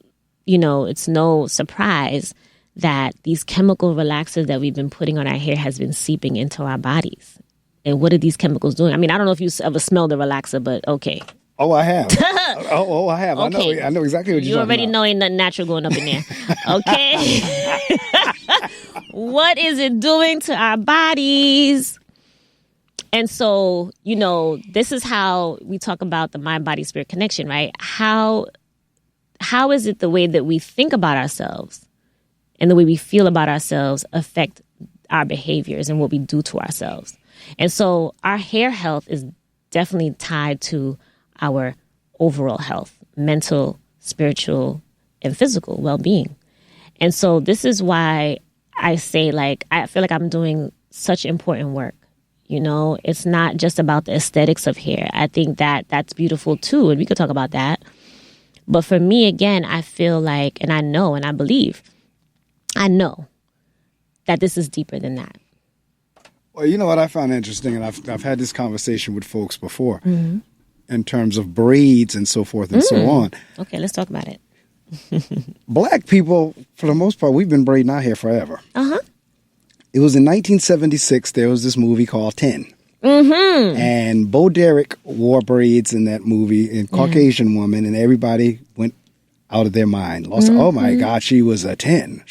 surprise that these chemical relaxers that we've been putting on our hair has been seeping into our bodies. And what are these chemicals doing? I mean, I don't know if you ever smelled a relaxer, but okay. Oh, I have. I have. Okay. I know exactly what you're talking about. You already know ain't nothing natural going up in there. Okay? What is it doing to our bodies? And so, this is how we talk about the mind-body-spirit connection, right? How is it the way that we think about ourselves and the way we feel about ourselves affect our behaviors and what we do to ourselves? And so our hair health is definitely tied to our overall health, mental, spiritual, and physical well-being. And so this is why I say, I feel like I'm doing such important work. It's not just about the aesthetics of hair. I think that that's beautiful too, and we could talk about that. But for me, again, I feel like, and I know, and I believe, I know that this is deeper than that. Well, you know what I found interesting, and I've had this conversation with folks before, in terms of braids and so forth and so on. Okay, let's talk about it. Black people, for the most part, we've been braiding our hair forever. Uh-huh. It was in 1976, there was this movie called 10. And Bo Derek wore braids in that movie, a Caucasian woman, and everybody went out of their mind. Oh my God, she was a 10.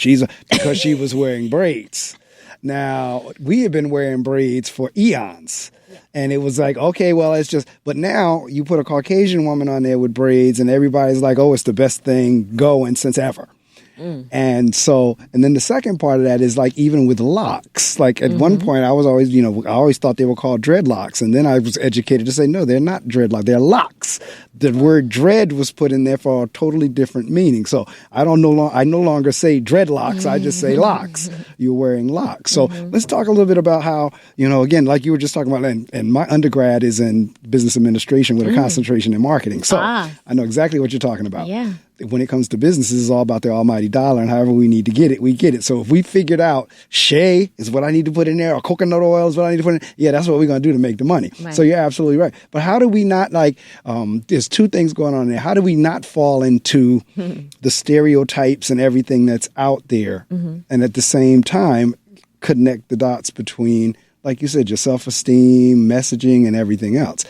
Because she was wearing braids. Now, we have been wearing braids for eons. And it was like, okay, well, it's just, but now you put a Caucasian woman on there with braids and everybody's like, oh, it's the best thing going since ever. And so, and then the second part of that is like, even with locks, like at one point I was always, I always thought they were called dreadlocks. And then I was educated to say, no, they're not dreadlocks, they're locks. The word dread was put in there for a totally different meaning. So I no longer say dreadlocks, I just say locks. You're wearing locks. So let's talk a little bit about how, again, like you were just talking about, and my undergrad is in business administration with a concentration in marketing. So I know exactly what you're talking about. Yeah. When it comes to businesses, it's all about the almighty dollar, and however we need to get it, we get it. So if we figured out shea is what I need to put in there, or coconut oil is what I need to put in, that's what we're going to do to make the money. Right. So you're absolutely right. But how do we not, there's two things going on there. How do we not fall into the stereotypes and everything that's out there, and at the same time connect the dots between, like you said, your self-esteem, messaging, and everything else?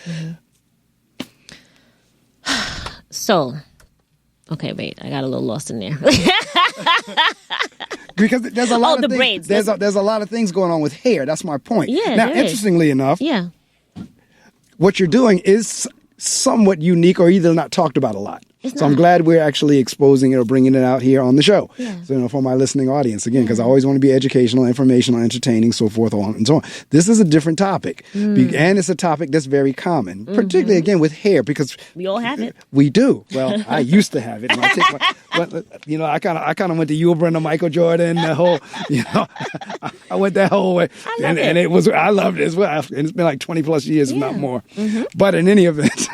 So... okay, wait. I got a little lost in there. Because there's a lot of things. Braids. There's a lot of things going on with hair. That's my point. Yeah. Now, interestingly enough, what you're doing is somewhat unique, or either not talked about a lot. So I'm glad we're actually exposing it or bringing it out here on the show. Yeah. So, for my listening audience, again, because I always want to be educational, informational, entertaining, so forth, on and so on. This is a different topic. And it's a topic that's very common, particularly, again, with hair, because we all have it. We do. Well, I used to have it. And I kind of went to Yul Brynner, Michael Jordan, the whole, I went that whole way. I loved it as well. And it's been like 20 plus years, if not more. But in any event,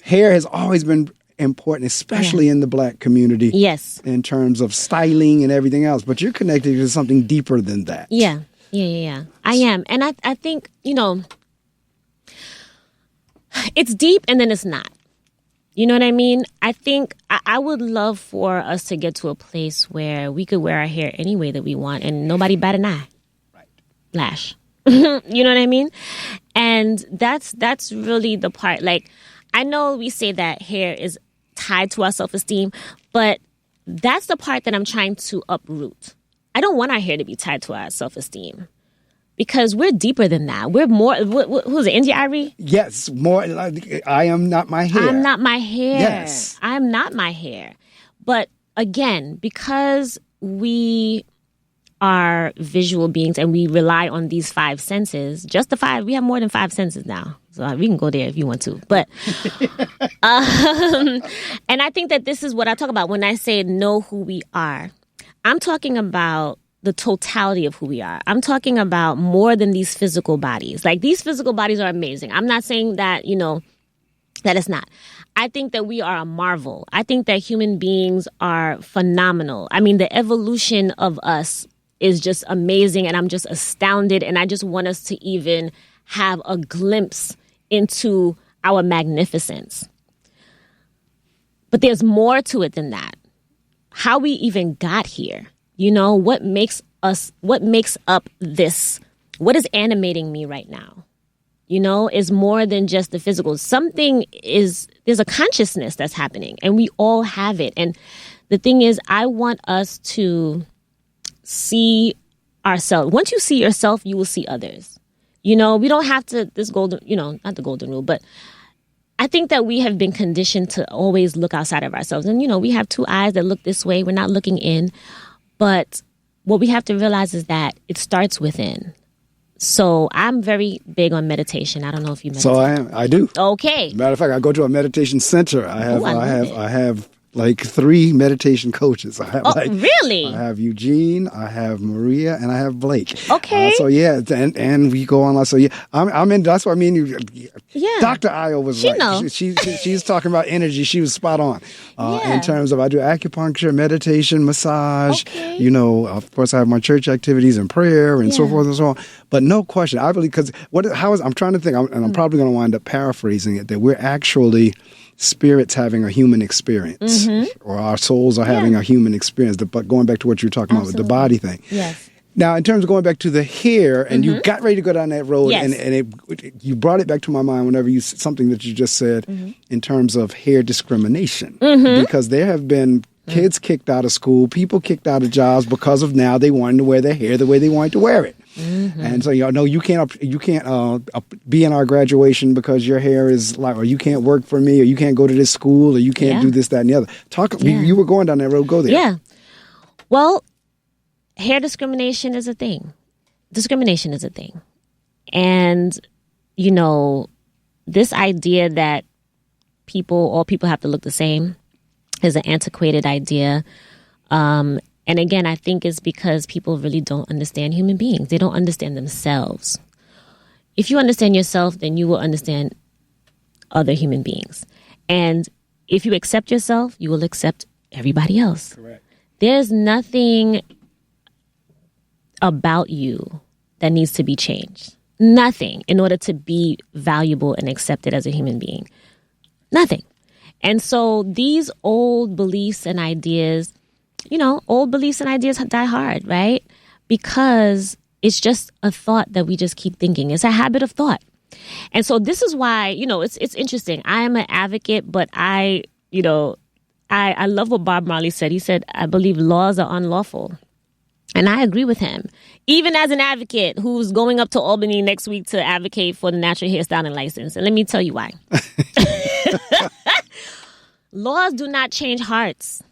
hair has always been important, especially in the Black community. Yes. In terms of styling and everything else. But you're connected to something deeper than that. Yeah. I am. And I think, it's deep and then it's not. You know what I mean? I think I would love for us to get to a place where we could wear our hair any way that we want and nobody bat an eye. Right. Lash. You know what I mean? And that's really the part. Like, I know we say that hair is tied to our self-esteem, but that's the part that I'm trying to uproot. I don't want our hair to be tied to our self-esteem. Because we're deeper than that. We're more, who's it, India Ari? Yes, more like, I am not my hair. I'm not my hair. Yes. I'm not my hair. But again, because we are visual beings and we rely on these 5 senses, just the 5, we have more than 5 senses now. So we can go there if you want to. But, and I think that this is what I talk about when I say know who we are. I'm talking about the totality of who we are. I'm talking about more than these physical bodies. Like, these physical bodies are amazing. I'm not saying that, that it's not. I think that we are a marvel. I think that human beings are phenomenal. I mean, the evolution of us is just amazing, and I'm just astounded, and I just want us to even have a glimpse into our magnificence. But there's more to it than that. How we even got here. What makes up this, what is animating me right now, is more than just the physical. There's a consciousness that's happening and we all have it. And the thing is, I want us to see ourselves. Once you see yourself, you will see others. We don't have to, this golden, not the golden rule, but I think that we have been conditioned to always look outside of ourselves. And, we have 2 eyes that look this way. We're not looking in. But what we have to realize is that it starts within. So I'm very big on meditation. I don't know if you meditate. So I am. I do. Okay. Matter of fact, I go to a meditation center. I have like 3 meditation coaches. Really? I have Eugene, I have Maria, and I have Blake. Okay. So yeah, and we go on. So yeah, I'm in. That's what I mean. Yeah. Dr. Io was right. She's talking about energy. She was spot on. In terms of, I do acupuncture, meditation, massage. Okay. Of course I have my church activities and prayer and so forth and so on. But no question, I believe, because I'm trying to think, and I'm probably going to wind up paraphrasing it, that we're actually spirits having a human experience, or our souls are having a human experience. But going back to what you were talking about with the body thing. Yes. Now, in terms of going back to the hair, and you got ready to go down that road, and you brought it back to my mind whenever something that you just said in terms of hair discrimination, because there have been kids kicked out of school, people kicked out of jobs because of now they wanted to wear their hair the way they wanted to wear it. And so, no, you can't be in our graduation because your hair is like, or you can't work for me, or you can't go to this school, or you can't do this, that, and the other. You were going down that road, go there. Yeah. Well, hair discrimination is a thing. Discrimination is a thing. And, this idea that all people have to look the same is an antiquated idea. And again, I think it's because people really don't understand human beings. They don't understand themselves. If you understand yourself, then you will understand other human beings. And if you accept yourself, you will accept everybody else. Correct. There's nothing about you that needs to be changed. Nothing in order to be valuable and accepted as a human being. Nothing. And so these old beliefs and ideas, die hard, right? Because it's just a thought that we just keep thinking. It's a habit of thought. And so this is why, it's interesting. I am an advocate, but I love what Bob Marley said. He said, I believe laws are unlawful. And I agree with him. Even as an advocate who's going up to Albany next week to advocate for the natural hairstyling license. And let me tell you why. Laws do not change hearts.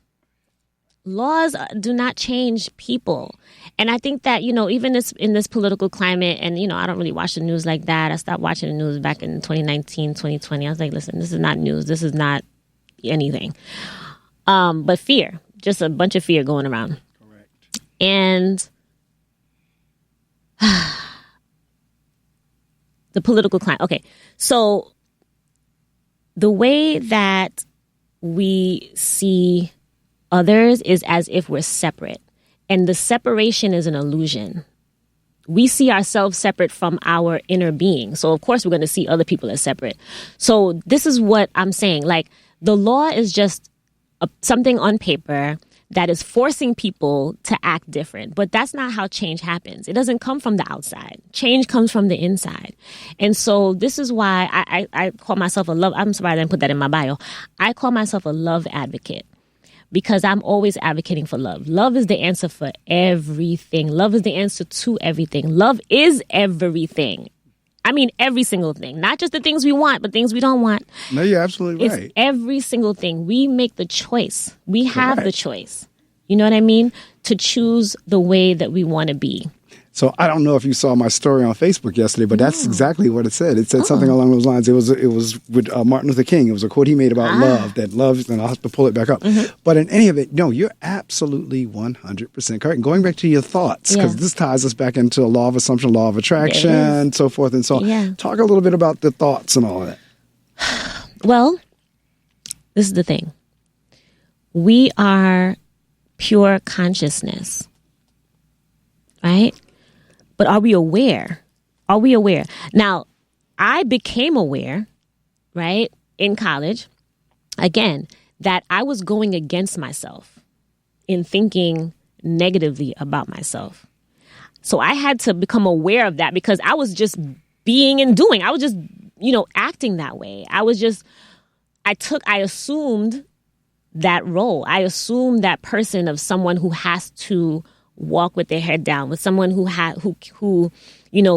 Laws do not change people. And I think that, even in this political climate, and, I don't really watch the news like that. I stopped watching the news back in 2019, 2020. I was like, listen, this is not news. This is not anything. But fear, just a bunch of fear going around. Correct. And the political climate. Okay, so the way that we see others is as if we're separate. And the separation is an illusion. We see ourselves separate from our inner being. So, of course, we're going to see other people as separate. So this is what I'm saying. Like, the law is just something on paper that is forcing people to act different. But that's not how change happens. It doesn't come from the outside. Change comes from the inside. And so this is why I call myself I'm sorry I didn't put that in my bio. I call myself a love advocate. Because I'm always advocating for love. Love is the answer for everything. Love is the answer to everything. Love is everything. I mean, every single thing. Not just the things we want, but things we don't want. No, you're absolutely right. It's every single thing. We make the choice. We have the choice. You know what I mean? To choose the way that we want to be. So I don't know if you saw my story on Facebook yesterday, but that's exactly what it said. It said something along those lines. It was with Martin Luther King. It was a quote he made about love, that love, and I'll have to pull it back up. But in any of it, no, you're absolutely 100% correct. And going back to your thoughts, because this ties us back into law of assumption, law of attraction, so forth and so on. Yeah. Talk a little bit about the thoughts and all of that. Well, this is the thing. We are pure consciousness, right? But are we aware? Are we aware? Now, I became aware, right, in college, again, that I was going against myself in thinking negatively about myself. So I had to become aware of that because I was just being and doing. I was just, acting that way. I assumed that role. I assumed that person of someone who has to walk with their head down, with someone who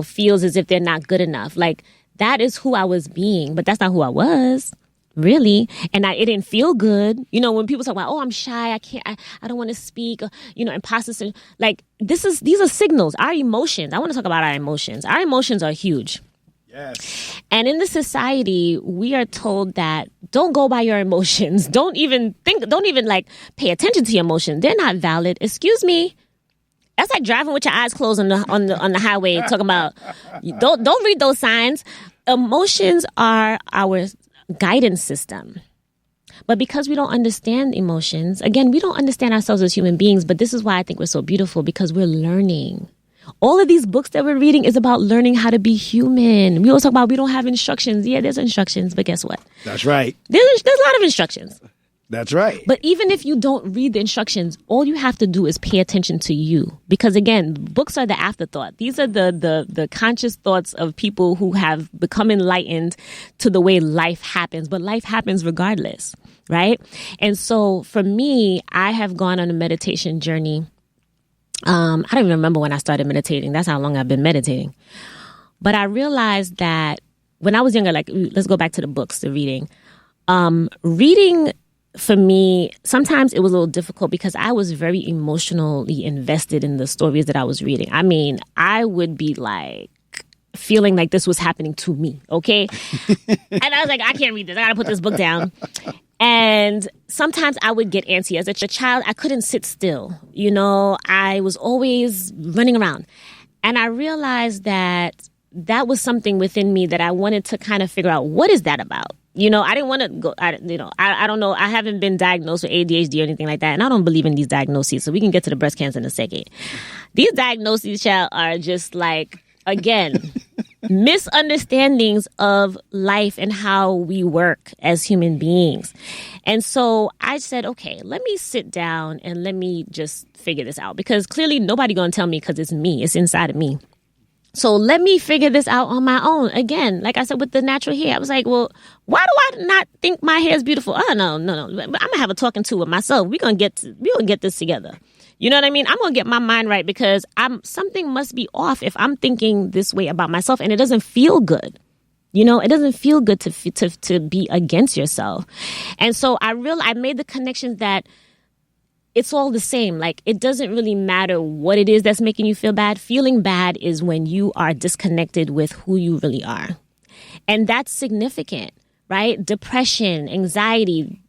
feels as if they're not good enough. Like, that is who I was being, but that's not who I was, really. And it didn't feel good. When people talk about, oh, I'm shy, I don't want to speak, imposter syndrome. Like, these are signals. Our emotions. I want to talk about our emotions. Our emotions are huge. Yes. And in the society, we are told that don't go by your emotions. Don't even pay attention to your emotions. They're not valid. Excuse me. That's like driving with your eyes closed on the highway, talking about don't read those signs. Emotions are our guidance system. But because we don't understand emotions, again, we don't understand ourselves as human beings, but this is why I think we're so beautiful, because we're learning. All of these books that we're reading is about learning how to be human. We always talk about we don't have instructions. Yeah, there's instructions, but guess what? That's right. There's a lot of instructions. That's right. But even if you don't read the instructions, all you have to do is pay attention to you. Because again, books are the afterthought. These are the conscious thoughts of people who have become enlightened to the way life happens. But life happens regardless, right? And so for me, I have gone on a meditation journey. I don't even remember when I started meditating. That's how long I've been meditating. But I realized that when I was younger, like, let's go back to the books, the reading. Reading, for me, sometimes it was a little difficult because I was very emotionally invested in the stories that I was reading. I mean, I would be like feeling like this was happening to me, okay? And I was like, I can't read this. I got to put this book down. And sometimes I would get antsy. As a child, I couldn't sit still. I was always running around. And I realized that was something within me that I wanted to kind of figure out, what is that about? I didn't want to go, I don't know. I haven't been diagnosed with ADHD or anything like that. And I don't believe in these diagnoses. So we can get to the breast cancer in a second. These diagnoses, child, are just like, again, misunderstandings of life and how we work as human beings. And so I said, okay, let me sit down and let me just figure this out. Because clearly nobody going to tell me, because it's me. It's inside of me. So let me figure this out on my own. Again, like I said, with the natural hair, I was like, well, why do I not think my hair is beautiful? Oh, no. I'm going to have a talking to with myself. We're going to get this together. You know what I mean? I'm going to get my mind right, because something must be off if I'm thinking this way about myself, and it doesn't feel good. It doesn't feel good to be against yourself. And so I made the connection that it's all the same. Like, it doesn't really matter what it is that's making you feel bad. Feeling bad is when you are disconnected with who you really are. And that's significant, right? Depression, anxiety,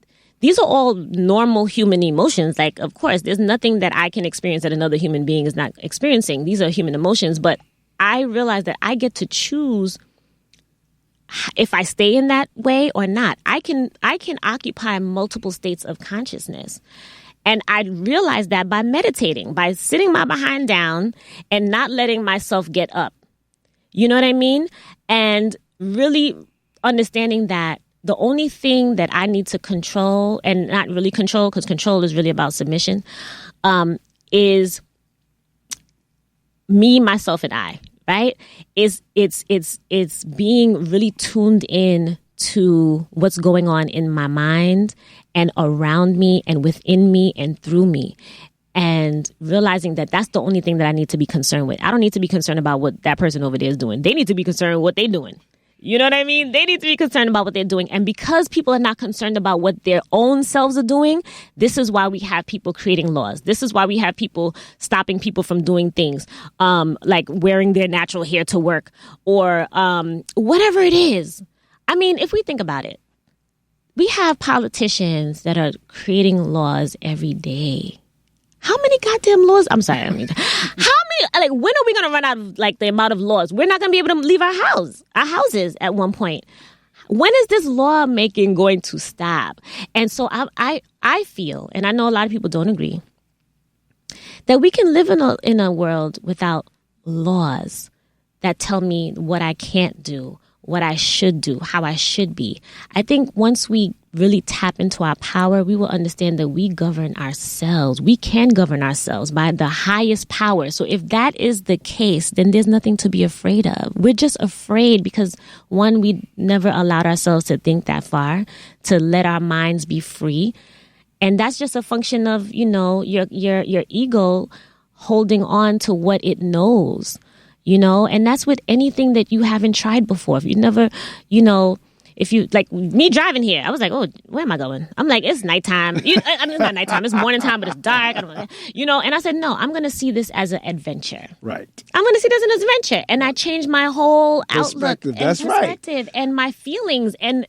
these are all normal human emotions. Like, of course, there's nothing that I can experience that another human being is not experiencing. These are human emotions. But I realize that I get to choose if I stay in that way or not. I can occupy multiple states of consciousness. And I realized that by meditating, by sitting my behind down and not letting myself get up. You know what I mean? And really understanding that the only thing that I need to control, and not really control, because control is really about submission, is me, myself, and I, right? It's being really tuned in to what's going on in my mind and around me and within me and through me, and realizing that that's the only thing that I need to be concerned with. I don't need to be concerned about what that person over there is doing. They need to be concerned with what they're doing. You know what I mean? They need to be concerned about what they're doing. And because people are not concerned about what their own selves are doing, this is why we have people creating laws. This is why we have people stopping people from doing things, like wearing their natural hair to work, or whatever it is. I mean, if we think about it, we have politicians that are creating laws every day. How many goddamn laws? I'm sorry. How many? Like, when are we going to run out of, like, the amount of laws? We're not going to be able to leave our houses at one point. When is this lawmaking going to stop? And so I feel, and I know a lot of people don't agree, that we can live in a world without laws that tell me what I can't do, what I should do, how I should be. I think once we really tap into our power, we will understand that we govern ourselves. We can govern ourselves by the highest power. So if that is the case, then there's nothing to be afraid of. We're just afraid because, one, we never allowed ourselves to think that far, to let our minds be free. And that's just a function of, you know, your ego holding on to what it knows. You know, and that's with anything that you haven't tried before. If you never, you know, if you, like me driving here, I was like, oh, where am I going? I'm like, it's nighttime. I mean, it's not nighttime. It's morning time, but it's dark. I don't know, you know, and I said, no, I'm going to see this as an adventure. Right. I'm going to see this as an adventure. And I changed my whole outlook and That's perspective and my feelings. And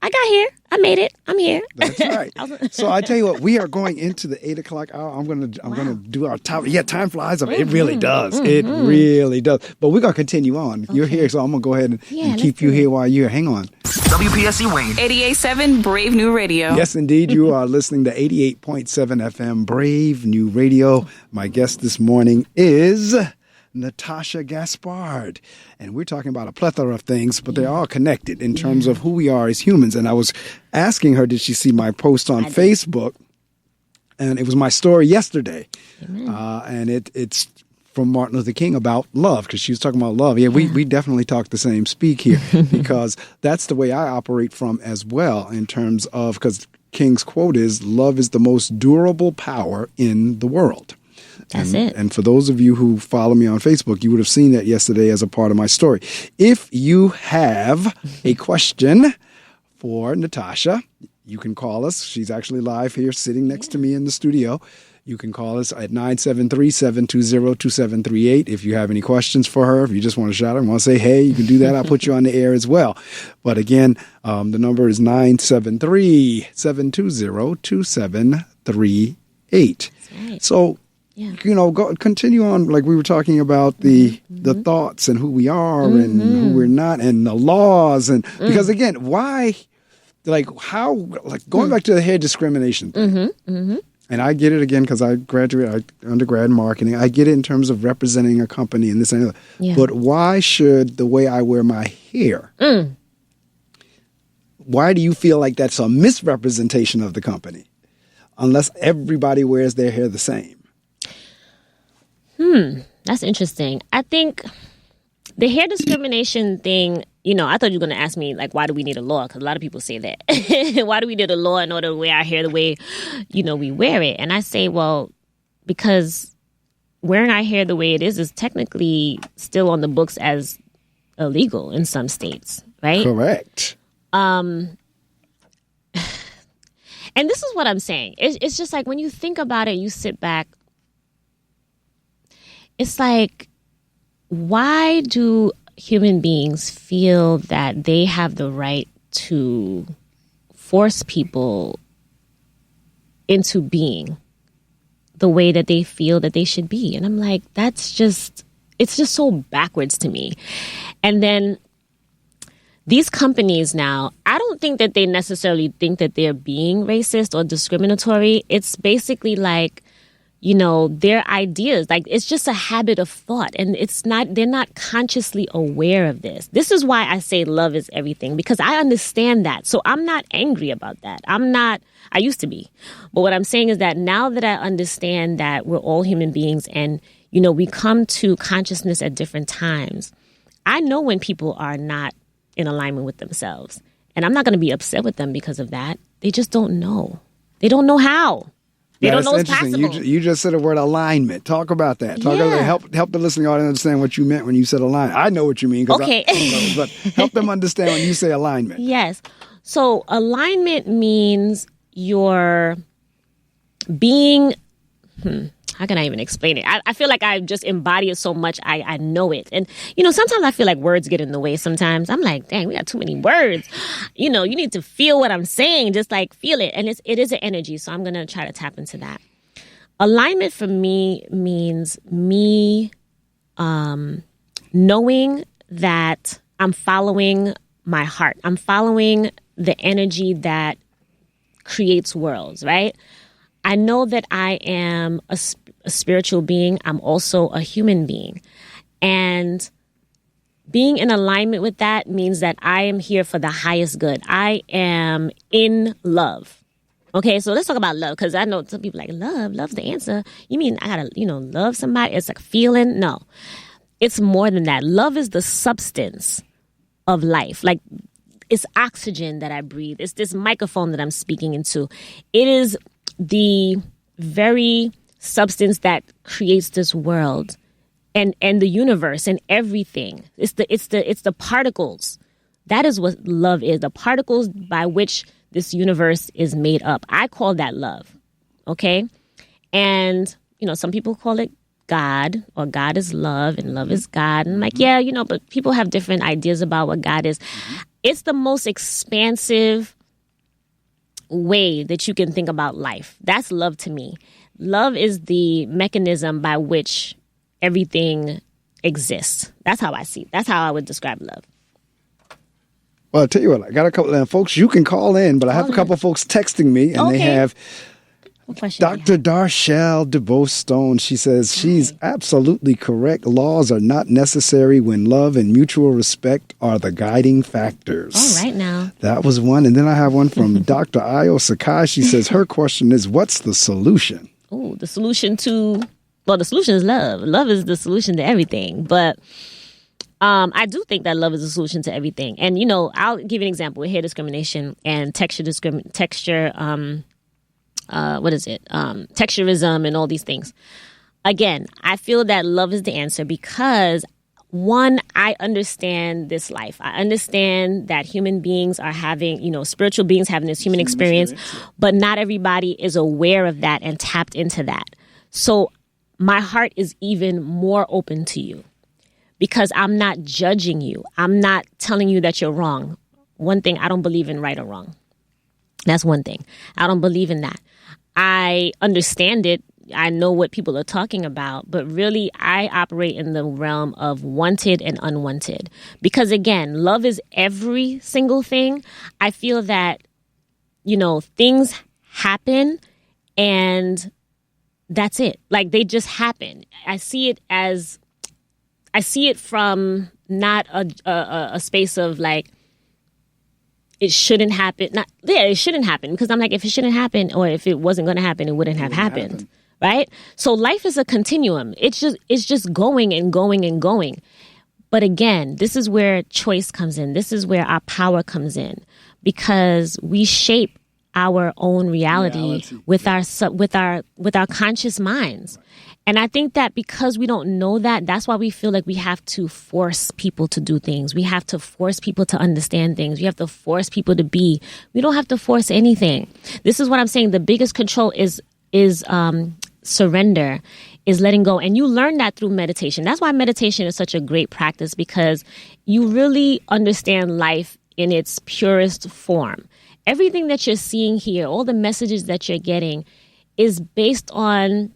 I got here. I made it. I'm here. That's right. So I tell you what, we are going into the 8 o'clock hour. I'm gonna do our top. Yeah, time flies. It really does. It really does. But we're gonna continue on. Okay. You're here, so I'm gonna go ahead and keep you here while you're. Hang on. WPSC Wayne 88.7 Brave New Radio. Yes, indeed, you are listening to 88.7 FM Brave New Radio. My guest this morning is Natasha Gaspard. And we're talking about a plethora of things, but they're all connected in terms of who we are as humans. And I was asking her, did she see my post on Facebook? And it was my story yesterday. And it's from Martin Luther King about love, because she was talking about love. Yeah, we definitely talk the same speak here, because that's the way I operate from as well, in terms of, because King's quote is, love is the most durable power in the world. That's it. And for those of you who follow me on Facebook, you would have seen that yesterday as a part of my story. If you have a question for Natasha, you can call us. She's actually live here sitting next to me in the studio. You can call us at 973-720-2738 if you have any questions for her. If you just want to shout her and want to say, hey, you can do that. I'll put you on the air as well. But again, the number is 973-720-2738. Right. So, you know, continue on, like we were talking about the thoughts and who we are and who we're not, and the laws, and because again, why, like, how, like, going back to the hair discrimination thing, and I get it again because I undergrad in marketing. I get it in terms of representing a company and this and that. But why should the way I wear my hair? Why do you feel like that's a misrepresentation of the company, unless everybody wears their hair the same? That's interesting. I think the hair discrimination thing, you know, I thought you were going to ask me, like, why do we need a law? Because a lot of people say that. Why do we need a law in order to wear our hair the way, you know, we wear it? And I say, well, because wearing our hair the way it is technically still on the books as illegal in some states, right? Correct. And this is what I'm saying. It's just like, when you think about it, you sit back, it's like, why do human beings feel that they have the right to force people into being the way that they feel that they should be. And I'm like, it's just so backwards to me. And then these companies now, I don't think that they necessarily think that they're being racist or discriminatory. It's basically like, their ideas, like it's just a habit of thought, and they're not consciously aware of this. This is why I say love is everything, because I understand that. So I'm not angry about that. I used to be. But what I'm saying is that now that I understand that we're all human beings and, we come to consciousness at different times, I know when people are not in alignment with themselves. And I'm not going to be upset with them because of that. They just don't know. They don't know how. They don't know it's possible. You just said the word alignment. Talk about that. Help the listening audience understand what you meant when you said alignment. I know what you mean. Okay. But help them understand when you say alignment. Yes. So alignment means you're being... How can I even explain it? I feel like I just embody it so much. I know it. And, sometimes I feel like words get in the way sometimes. I'm like, dang, we got too many words. You need to feel what I'm saying. Just like feel it. And it is an energy. So I'm going to try to tap into that. Alignment for me means me knowing that I'm following my heart. I'm following the energy that creates worlds, right? I know that I am a spiritual being. I'm also a human being. And being in alignment with that means that I am here for the highest good. I am in love. Okay, so let's talk about love, because I know some people like, love's the answer. You mean I gotta, love somebody? It's like a feeling? No, it's more than that. Love is the substance of life. Like, it's oxygen that I breathe. It's this microphone that I'm speaking into. It is the very substance that creates this world and the universe and everything. It's the particles. That is what love is. The particles by which this universe is made up. I call that love. Okay? And, some people call it God, or God is love and love is God. And I'm like, yeah, but people have different ideas about what God is. It's the most expansive way that you can think about life. That's love to me. Love is the mechanism by which everything exists. That's how I see it. That's how I would describe love. Well, I'll tell you what, I got a couple of folks. You can call in, but I have a couple of folks texting me, and they have Dr. Darshell DeBoe-Stone. She says she's absolutely correct. Laws are not necessary when love and mutual respect are the guiding factors. All right now. That was one. And then I have one from Dr. Ayo Sakai. She says her question is, what's the solution? Oh, the solution is love. Love is the solution to everything. But I do think that love is the solution to everything. And, I'll give you an example with hair discrimination and texturism and all these things. Again, I feel that love is the answer because, one, I understand this life. I understand that human beings are having, spiritual beings having this human experience, but not everybody is aware of that and tapped into that. So my heart is even more open to you because I'm not judging you. I'm not telling you that you're wrong. One thing, I don't believe in right or wrong. That's one thing. I don't believe in that. I understand it. I know what people are talking about, but really I operate in the realm of wanted and unwanted. Because again, love is every single thing. I feel that, things happen and that's it. Like they just happen. I see it from not a space of like, it shouldn't happen. It shouldn't happen because I'm like, if it shouldn't happen or if it wasn't going to happen, it wouldn't have happened. Right? So life is a continuum. It's just going and going and going. But again, this is where choice comes in. This is where our power comes in because we shape our own reality. with our conscious minds. And I think that because we don't know that, that's why we feel like we have to force people to do things. We have to force people to understand things. We have to force people to be. We don't have to force anything. This is what I'm saying. The biggest control is surrender, is letting go. And you learn that through meditation. That's why meditation is such a great practice because you really understand life in its purest form. everything that you're seeing here, all the messages that you're getting is based on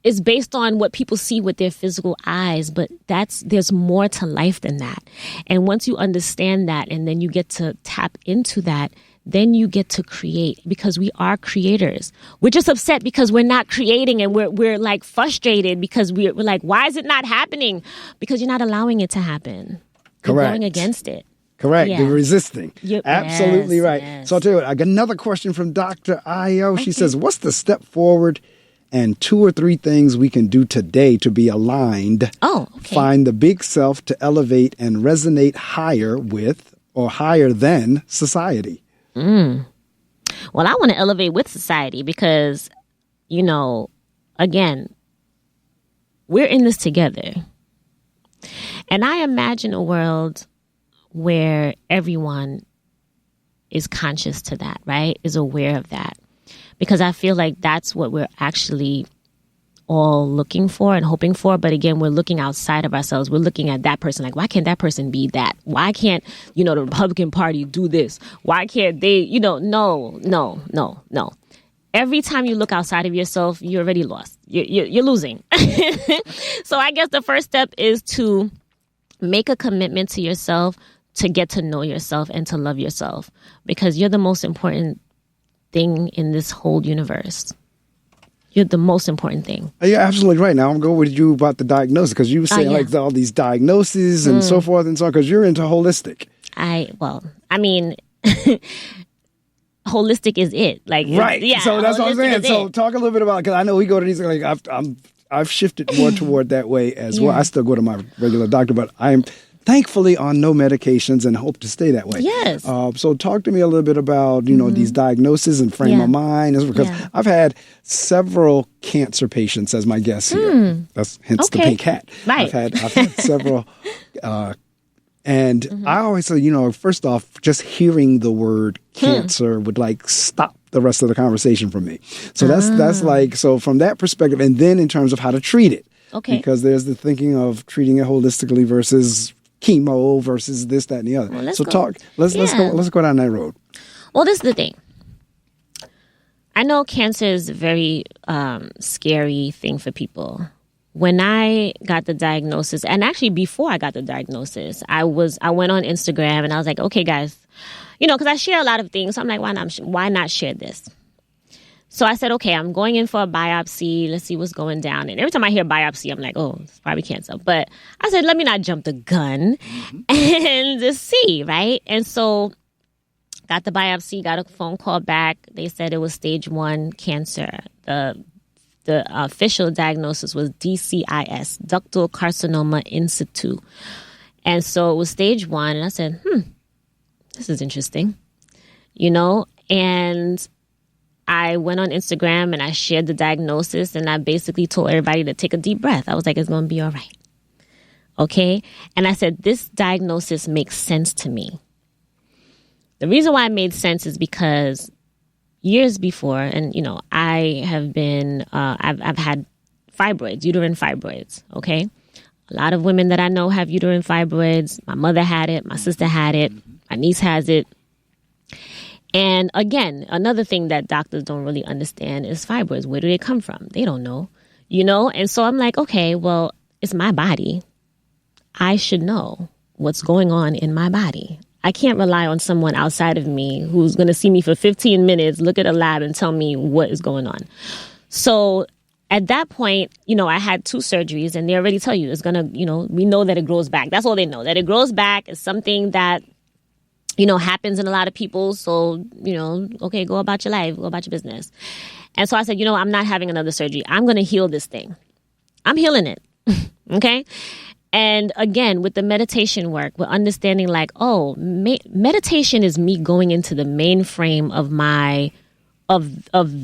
what people see with their physical eyes, but there's more to life than that. And once you understand that, and then you get to tap into that, then you get to create, because we are creators. We're just upset because we're not creating, and we're like frustrated because we're like, why is it not happening? Because you're not allowing it to happen. You're Correct. going against it. Correct. Yeah. You're resisting. Absolutely right. Yes. So I'll tell you what, I got another question from Dr. Io. She says, what's the step forward and 2 or 3 things we can do today to be aligned? Oh, okay. Find the big self to elevate and resonate higher with or higher than society. Well, I want to elevate with society because, again, we're in this together. And I imagine a world where everyone is conscious to that, right? Is aware of that. Because I feel like that's what we're actually all looking for and hoping for. But again, we're looking outside of ourselves. We're looking at that person like, why can't that person be that? Why can't, the Republican Party do this? Why can't they, no. Every time you look outside of yourself, you're already lost. You're losing. So I guess the first step is to make a commitment to yourself, to get to know yourself and to love yourself, because you're the most important thing in this whole universe. You're the most important thing. You're absolutely right. Now I'm going with you about the diagnosis, because you were saying like all these diagnoses and so forth and so on, because you're into holistic. Holistic is it. Like, right. Yeah. So that's what I'm saying. So talk a little bit about, because I know we go to these, like I've shifted more toward that way as well. I still go to my regular doctor, but I'm thankfully on no medications and hope to stay that way. Yes. So talk to me a little bit about, these diagnoses and frame of mind, because I've had several cancer patients as my guests here. That's hence the pink hat. Right. I've had several, and I always say, first off, just hearing the word cancer would like stop the rest of the conversation for me. So that's like, so from that perspective, and then in terms of how to treat it. Okay. Because there's the thinking of treating it holistically versus chemo versus this, that, and the other. Well, let's go down that road. Well, this is the thing. I know cancer is a very scary thing for people. When I got the diagnosis, and actually before I got the diagnosis, I went on Instagram and I was like, okay, guys, because I share a lot of things. So I'm like, why not share this? So I said, okay, I'm going in for a biopsy. Let's see what's going down. And every time I hear biopsy, I'm like, oh, it's probably cancer. But I said, let me not jump the gun and just see, right? And so got the biopsy, got a phone call back. They said it was stage 1 cancer. The official diagnosis was DCIS, ductal carcinoma in situ. And so it was stage 1. And I said, this is interesting, and I went on Instagram and I shared the diagnosis, and I basically told everybody to take a deep breath. I was like, it's going to be all right. Okay? And I said, this diagnosis makes sense to me. The reason why it made sense is because years before, and, I have been, I've had fibroids, uterine fibroids, okay? A lot of women that I know have uterine fibroids. My mother had it. My sister had it. My niece has it. And again, another thing that doctors don't really understand is fibroids. Where do they come from? They don't know, And so I'm like, okay, well, it's my body. I should know what's going on in my body. I can't rely on someone outside of me who's going to see me for 15 minutes, look at a lab and tell me what is going on. So at that point, I had 2 surgeries, and they already tell you it's going to, we know that it grows back. That's all they know, that it grows back is something that happens in a lot of people. So, okay, go about your life, go about your business. And so I said, I'm not having another surgery. I'm going to heal this thing. I'm healing it. Okay. And again, with the meditation work, we're understanding like, meditation is me going into the mainframe of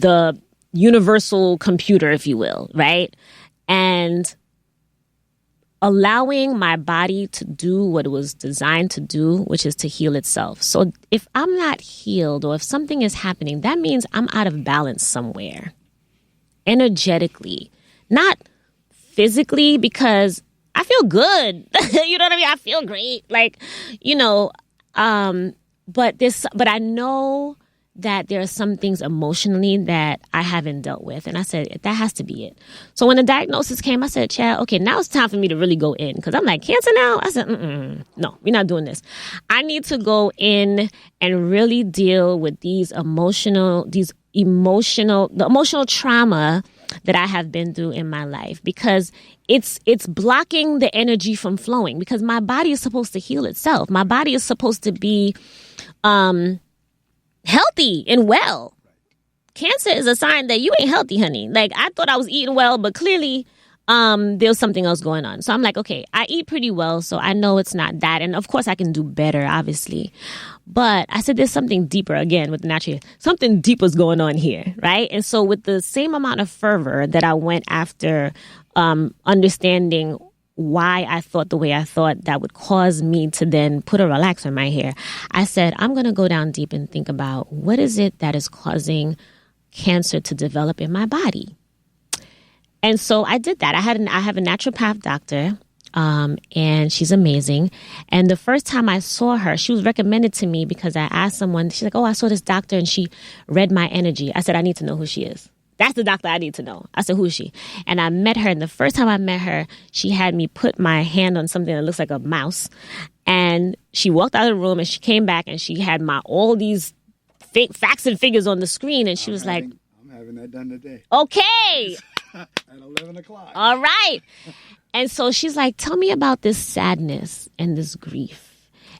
the universal computer, if you will. Right. And allowing my body to do what it was designed to do, which is to heal itself. So if I'm not healed, or if something is happening, that means I'm out of balance somewhere. Energetically, not physically, because I feel good. You know what I mean? I feel great. Like, but I know that there are some things emotionally that I haven't dealt with. And I said, that has to be it. So when the diagnosis came, I said, Chad, okay, now it's time for me to really go in. Because I'm like, cancer now? I said, no, we're not doing this. I need to go in and really deal with the emotional trauma that I have been through in my life, because it's blocking the energy from flowing, because my body is supposed to heal itself. My body is supposed to be healthy and well. Cancer is a sign that you ain't healthy, honey. Like, I thought I was eating well, but clearly there's something else going on. So I'm like, okay, I eat pretty well, so I know it's not that. And of course I can do better, obviously. But I said there's something deeper, again, with the natural. Something deeper is going on here, right? And so with the same amount of fervor that I went after understanding why I thought the way I thought that would cause me to then put a relaxer in my hair, I said, I'm going to go down deep and think about what is it that is causing cancer to develop in my body. And so I did that. I have a naturopath doctor, and she's amazing. And the first time I saw her, she was recommended to me because I asked someone, she's like, oh, I saw this doctor and she read my energy. I said, I need to know who she is. That's the doctor I need to know. I said, who is she? And I met her. And the first time I met her, she had me put my hand on something that looks like a mouse. And she walked out of the room and she came back and she had all these facts and figures on the screen. And she was like, I'm having that done today. Okay. At 11 o'clock. All right. And so she's like, tell me about this sadness and this grief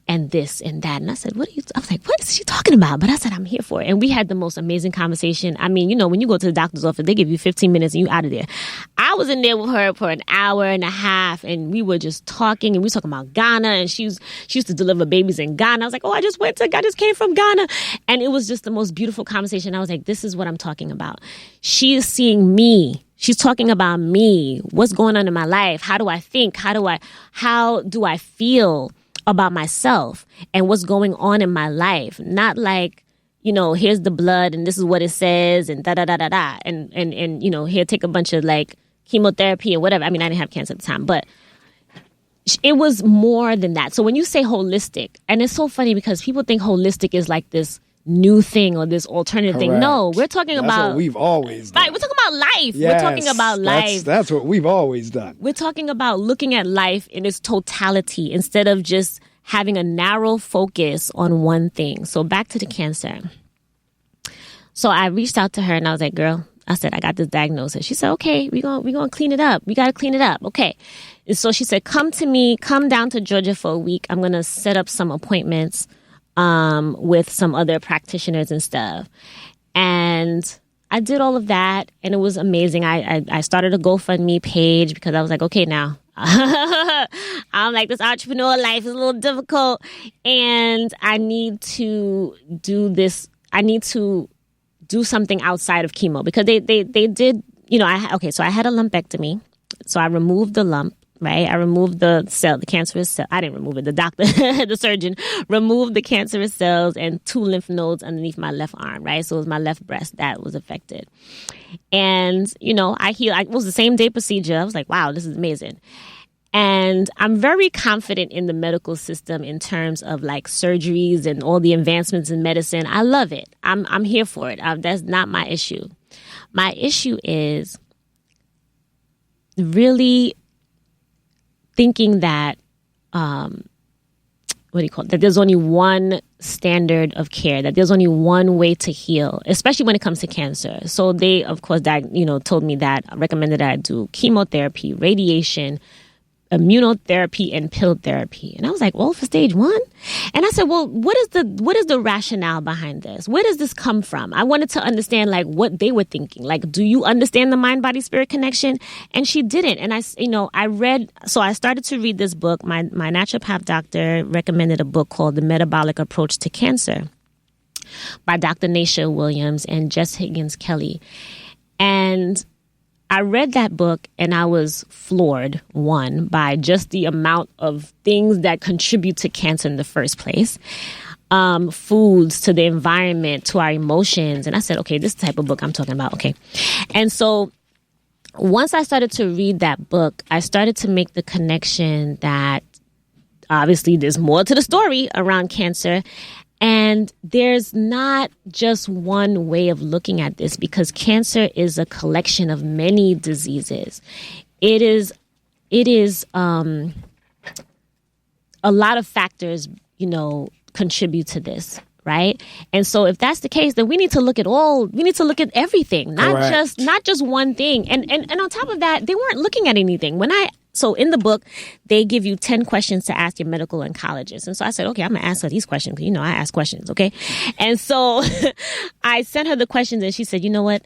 and this and that. And I said, I was like, what is she talking about? But I said, I'm here for it. And we had the most amazing conversation. I mean, when you go to the doctor's office, they give you 15 minutes and you out of there. I was in there with her for an hour and a half and we were just talking, and we were talking about Ghana, and she used to deliver babies in Ghana. I was like, oh, I just came from Ghana. And it was just the most beautiful conversation. I was like, this is what I'm talking about. She is seeing me. She's talking about me. What's going on in my life? How do I think? How do I feel about myself and what's going on in my life? Not like, here's the blood and this is what it says and da-da-da-da-da. And here, take a bunch of like chemotherapy and whatever. I mean, I didn't have cancer at the time, but it was more than that. So when you say holistic, and it's so funny because people think holistic is like this new thing or this alternative thing. No, we're talking about what we've always done. Right, we're talking about life. Yes, we're talking about life. That's what we've always done. We're talking about looking at life in its totality instead of just having a narrow focus on one thing. So back to the cancer. So I reached out to her and I was like, girl, I said, I got this diagnosis. She said, okay, we're gonna clean it up. We got to clean it up. Okay. And so she said, come down to Georgia for a week. I'm going to set up some appointments with some other practitioners and stuff. And I did all of that, and it was amazing. I started a GoFundMe page because I was like, okay, now I'm like, this entrepreneur life is a little difficult, and I need to do this. I need to do something outside of chemo because they did, so I had a lumpectomy. So I removed the lump. Right, I removed the cancerous cell. I didn't remove it. The doctor, the surgeon, removed the cancerous cells and 2 lymph nodes underneath my left arm. Right, so it was my left breast that was affected. And I healed. It was the same day procedure. I was like, wow, this is amazing. And I'm very confident in the medical system in terms of like surgeries and all the advancements in medicine. I love it. I'm here for it. That's not my issue. My issue is really thinking that, that there's only one standard of care, that there's only one way to heal, especially when it comes to cancer. So they, of course, told me that, recommended that I do chemotherapy, radiation, immunotherapy, and pill therapy. And I was like, well, for stage 1? And I said, well, what is the rationale behind this? Where does this come from? I wanted to understand like what they were thinking. Like, do you understand the mind, body, spirit connection? And she didn't. And I started to read this book. My naturopath doctor recommended a book called The Metabolic Approach to Cancer by Dr. Natasha Williams and Jess Higgins Kelly. And I read that book and I was floored, one, by just the amount of things that contribute to cancer in the first place. Foods, to the environment, to our emotions. And I said, okay, this is the type of book I'm talking about. Okay. And so once I started to read that book, I started to make the connection that obviously there's more to the story around cancer. And there's not just one way of looking at this, because cancer is a collection of many diseases. It is a lot of factors, contribute to this, right? And so if that's the case, then we need to look at everything, not just one thing. And on top of that, they weren't looking at anything. So in the book, they give you 10 questions to ask your medical oncologist. And so I said, okay, I'm going to ask her these questions because, I ask questions, okay? And so I sent her the questions and she said, you know what?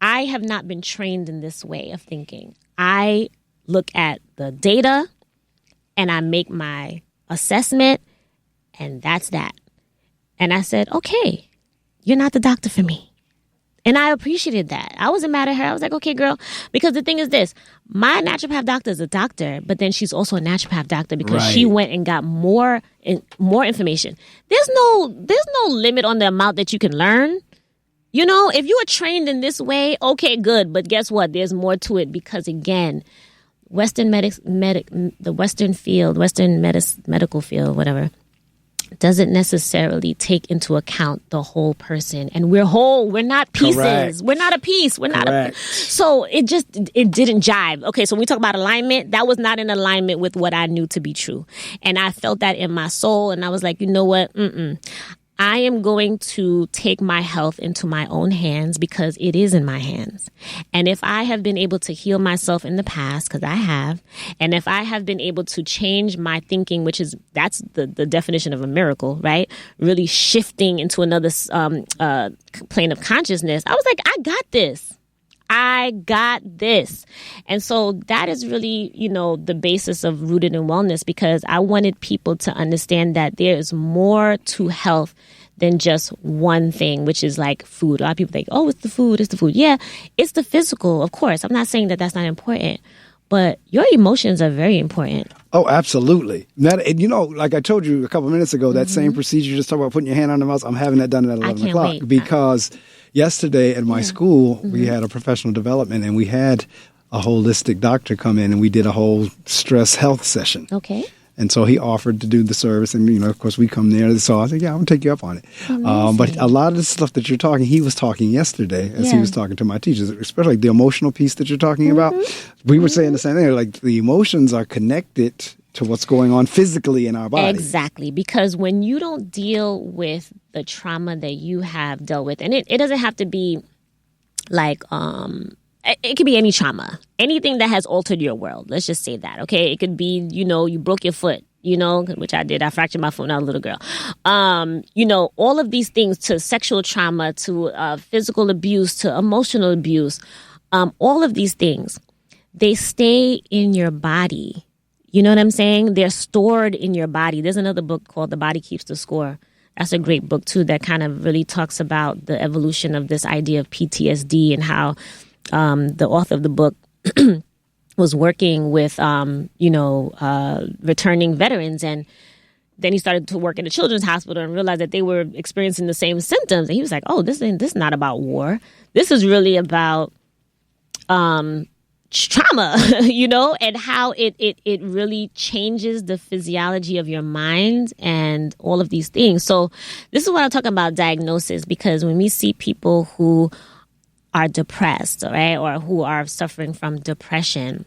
I have not been trained in this way of thinking. I look at the data and I make my assessment, and that's that. And I said, okay, you're not the doctor for me. And I appreciated that. I wasn't mad at her. I was like, okay, girl. Because the thing is this, my naturopath doctor is a doctor, but then she's also a naturopath doctor because she went and got more information. There's no limit on the amount that you can learn. If you are trained in this way, okay, good. But guess what? There's more to it because, again, the Western medical field, whatever, doesn't necessarily take into account the whole person. And we're whole. We're not pieces. Correct. We're not a piece. We're not a... So it didn't jive. Okay, so when we talk about alignment, that was not in alignment with what I knew to be true. And I felt that in my soul. And I was like, you know what? I am going to take my health into my own hands because it is in my hands. And if I have been able to heal myself in the past, because I have, and if I have been able to change my thinking, that's the definition of a miracle, right? Really shifting into another plane of consciousness. I was like, I got this. And so that is really, the basis of Rooted in Wellness, because I wanted people to understand that there is more to health than just one thing, which is like food. A lot of people think, oh, it's the food. Yeah, it's the physical, of course. I'm not saying that that's not important, but your emotions are very important. Oh, absolutely. Like I told you a couple minutes ago, that same procedure you just talked about putting your hand on the mouse, I'm having that done at 11 o'clock. Wait. Because yesterday at my school, we had a professional development and we had a holistic doctor come in and we did a whole stress health session. Okay. And so he offered to do the service. And, of course, we come there. So I said, yeah, I'm going to take you up on it. But a lot of the stuff that you're talking, he was talking yesterday as he was talking to my teachers, especially like the emotional piece that you're talking about. We were saying the same thing. Like the emotions are connected to what's going on physically in our body. Exactly. Because when you don't deal with the trauma that you have dealt with, and it doesn't have to be like... It could be any trauma, anything that has altered your world. Let's just say that, okay? It could be, you broke your foot, which I did. I fractured my foot when I was a little girl. All of these things, to sexual trauma, to physical abuse, to emotional abuse, all of these things, they stay in your body. You know what I'm saying? They're stored in your body. There's another book called The Body Keeps the Score. That's a great book, too, that kind of really talks about the evolution of this idea of PTSD and how... the author of the book was working with, returning veterans. And then he started to work in a children's hospital and realized that they were experiencing the same symptoms. And he was like, oh, this is not about war. This is really about trauma, and how it really changes the physiology of your mind and all of these things. So this is what I'm talking about, diagnosis, because when we see people who are depressed, right, or who are suffering from depression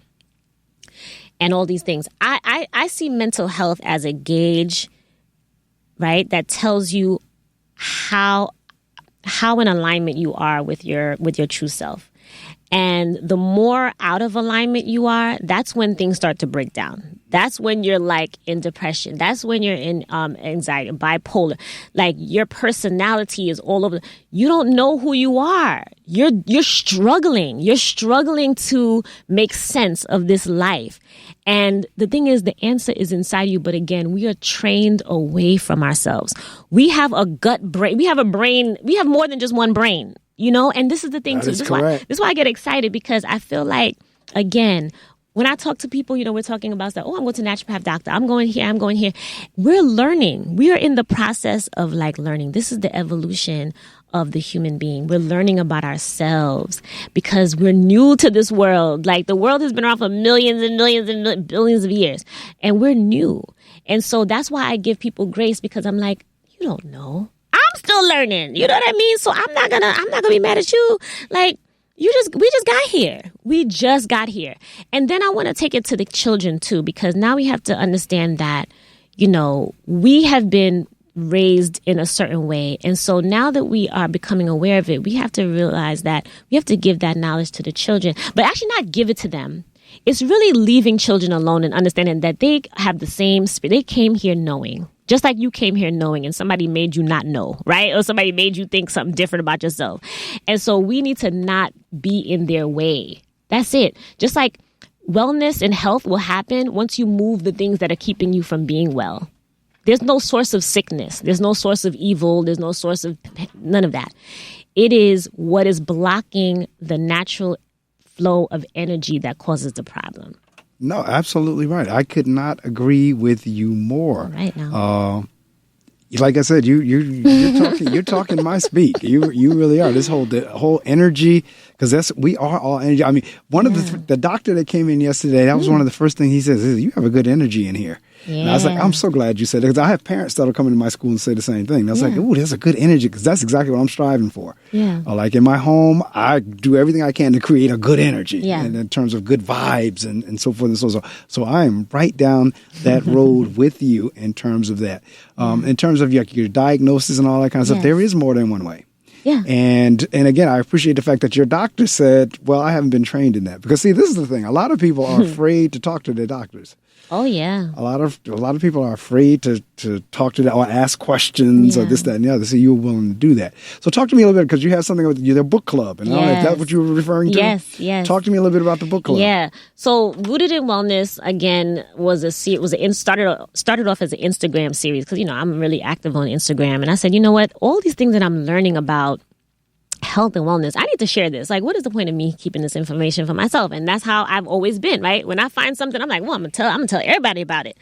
and all these things, I see mental health as a gauge, right, that tells you how in alignment you are with your true self. And the more out of alignment you are, that's when things start to break down. That's when you're like in depression. That's when you're in anxiety, bipolar. Like your personality is all over. You don't know who you are. You're struggling. You're struggling to make sense of this life. And the thing is, the answer is inside you. But again, we are trained away from ourselves. We have a gut brain. We have a brain. We have more than just one brain. And this is the thing, too. This is why I get excited, because I feel like, again, when I talk to people, we're talking about stuff. Oh, I'm going to naturopath doctor. I'm going here. We're learning. We are in the process of learning. This is the evolution of the human being. We're learning about ourselves because we're new to this world. Like the world has been around for millions and millions and billions of years, and we're new. And so that's why I give people grace, because I'm like, you don't know. I'm still learning. You know what I mean? So I'm not gonna be mad at you. Like, we just got here. We just got here. And then I want to take it to the children too, because now we have to understand that, you know, we have been raised in a certain way. And so now that we are becoming aware of it, we have to realize that we have to give that knowledge to the children, but actually not give it to them. It's really leaving children alone and understanding that they have the same spirit. They came here knowing, just like you came here knowing, and somebody made you not know, right? Or somebody made you think something different about yourself. And so we need to not be in their way. That's it. Just like wellness and health will happen once you move the things that are keeping you from being well. There's no source of sickness. There's no source of evil. There's no source of none of that. It is what is blocking the natural flow of energy that causes the problem. No, absolutely right. I could not agree with you more. Right now. Like I said, you're talking my speak. You really are. The whole energy, because we are all energy. I mean, one of the doctor that came in yesterday, that was one of the first things he says is, you have a good energy in here. Yeah. And I was like, I'm so glad you said it, because I have parents that'll come into my school and say the same thing. And I was like, oh, there's a good energy, because that's exactly what I'm striving for. Yeah. Like in my home, I do everything I can to create a good energy, yeah, and in terms of good vibes and so forth and so on. So I am right down that road with you in terms of that. In terms of your diagnosis and all that kind of stuff, there is more than one way. Yeah. And again, I appreciate the fact that your doctor said, well, I haven't been trained in that. Because see, this is the thing. A lot of people are afraid to talk to their doctors. Oh, yeah. A lot of people are afraid to talk to them or ask questions or this, that, and the other. So you were willing to do that. So talk to me a little bit, because you have something with your book club. And is that what you were referring to? Yes. Talk to me a little bit about the book club. Yeah. So Rooted in Wellness, again, started off as an Instagram series, because, you know, I'm really active on Instagram. And I said, you know what? All these things that I'm learning about health and wellness, I need to share this. Like, what is the point of me keeping this information for myself? And that's how I've always been, right? When I find something, I'm like, well, I'm gonna tell everybody about it.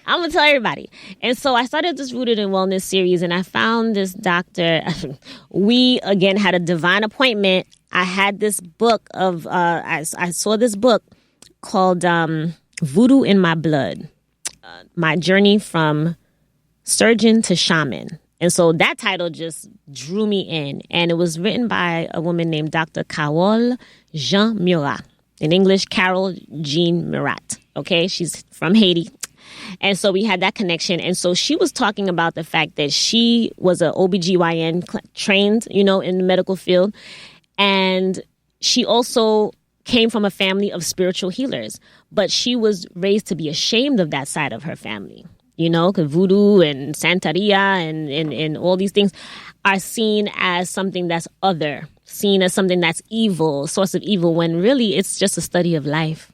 I'm gonna tell everybody. And so I started this Rooted in Wellness series, and I found this doctor. We again had a divine appointment. I had this book of I saw this book called Voodoo in My Blood, My Journey from Surgeon to Shaman. And so that title just drew me in. And it was written by a woman named Dr. Carole Jean Murat. In English, Carole Jean Murat. Okay, she's from Haiti. And so we had that connection. And so she was talking about the fact that she was an OBGYN trained, you know, in the medical field. And she also came from a family of spiritual healers. But she was raised to be ashamed of that side of her family. You know, because voodoo and Santeria and all these things are seen as something that's other, seen as something that's evil, source of evil, when really it's just a study of life.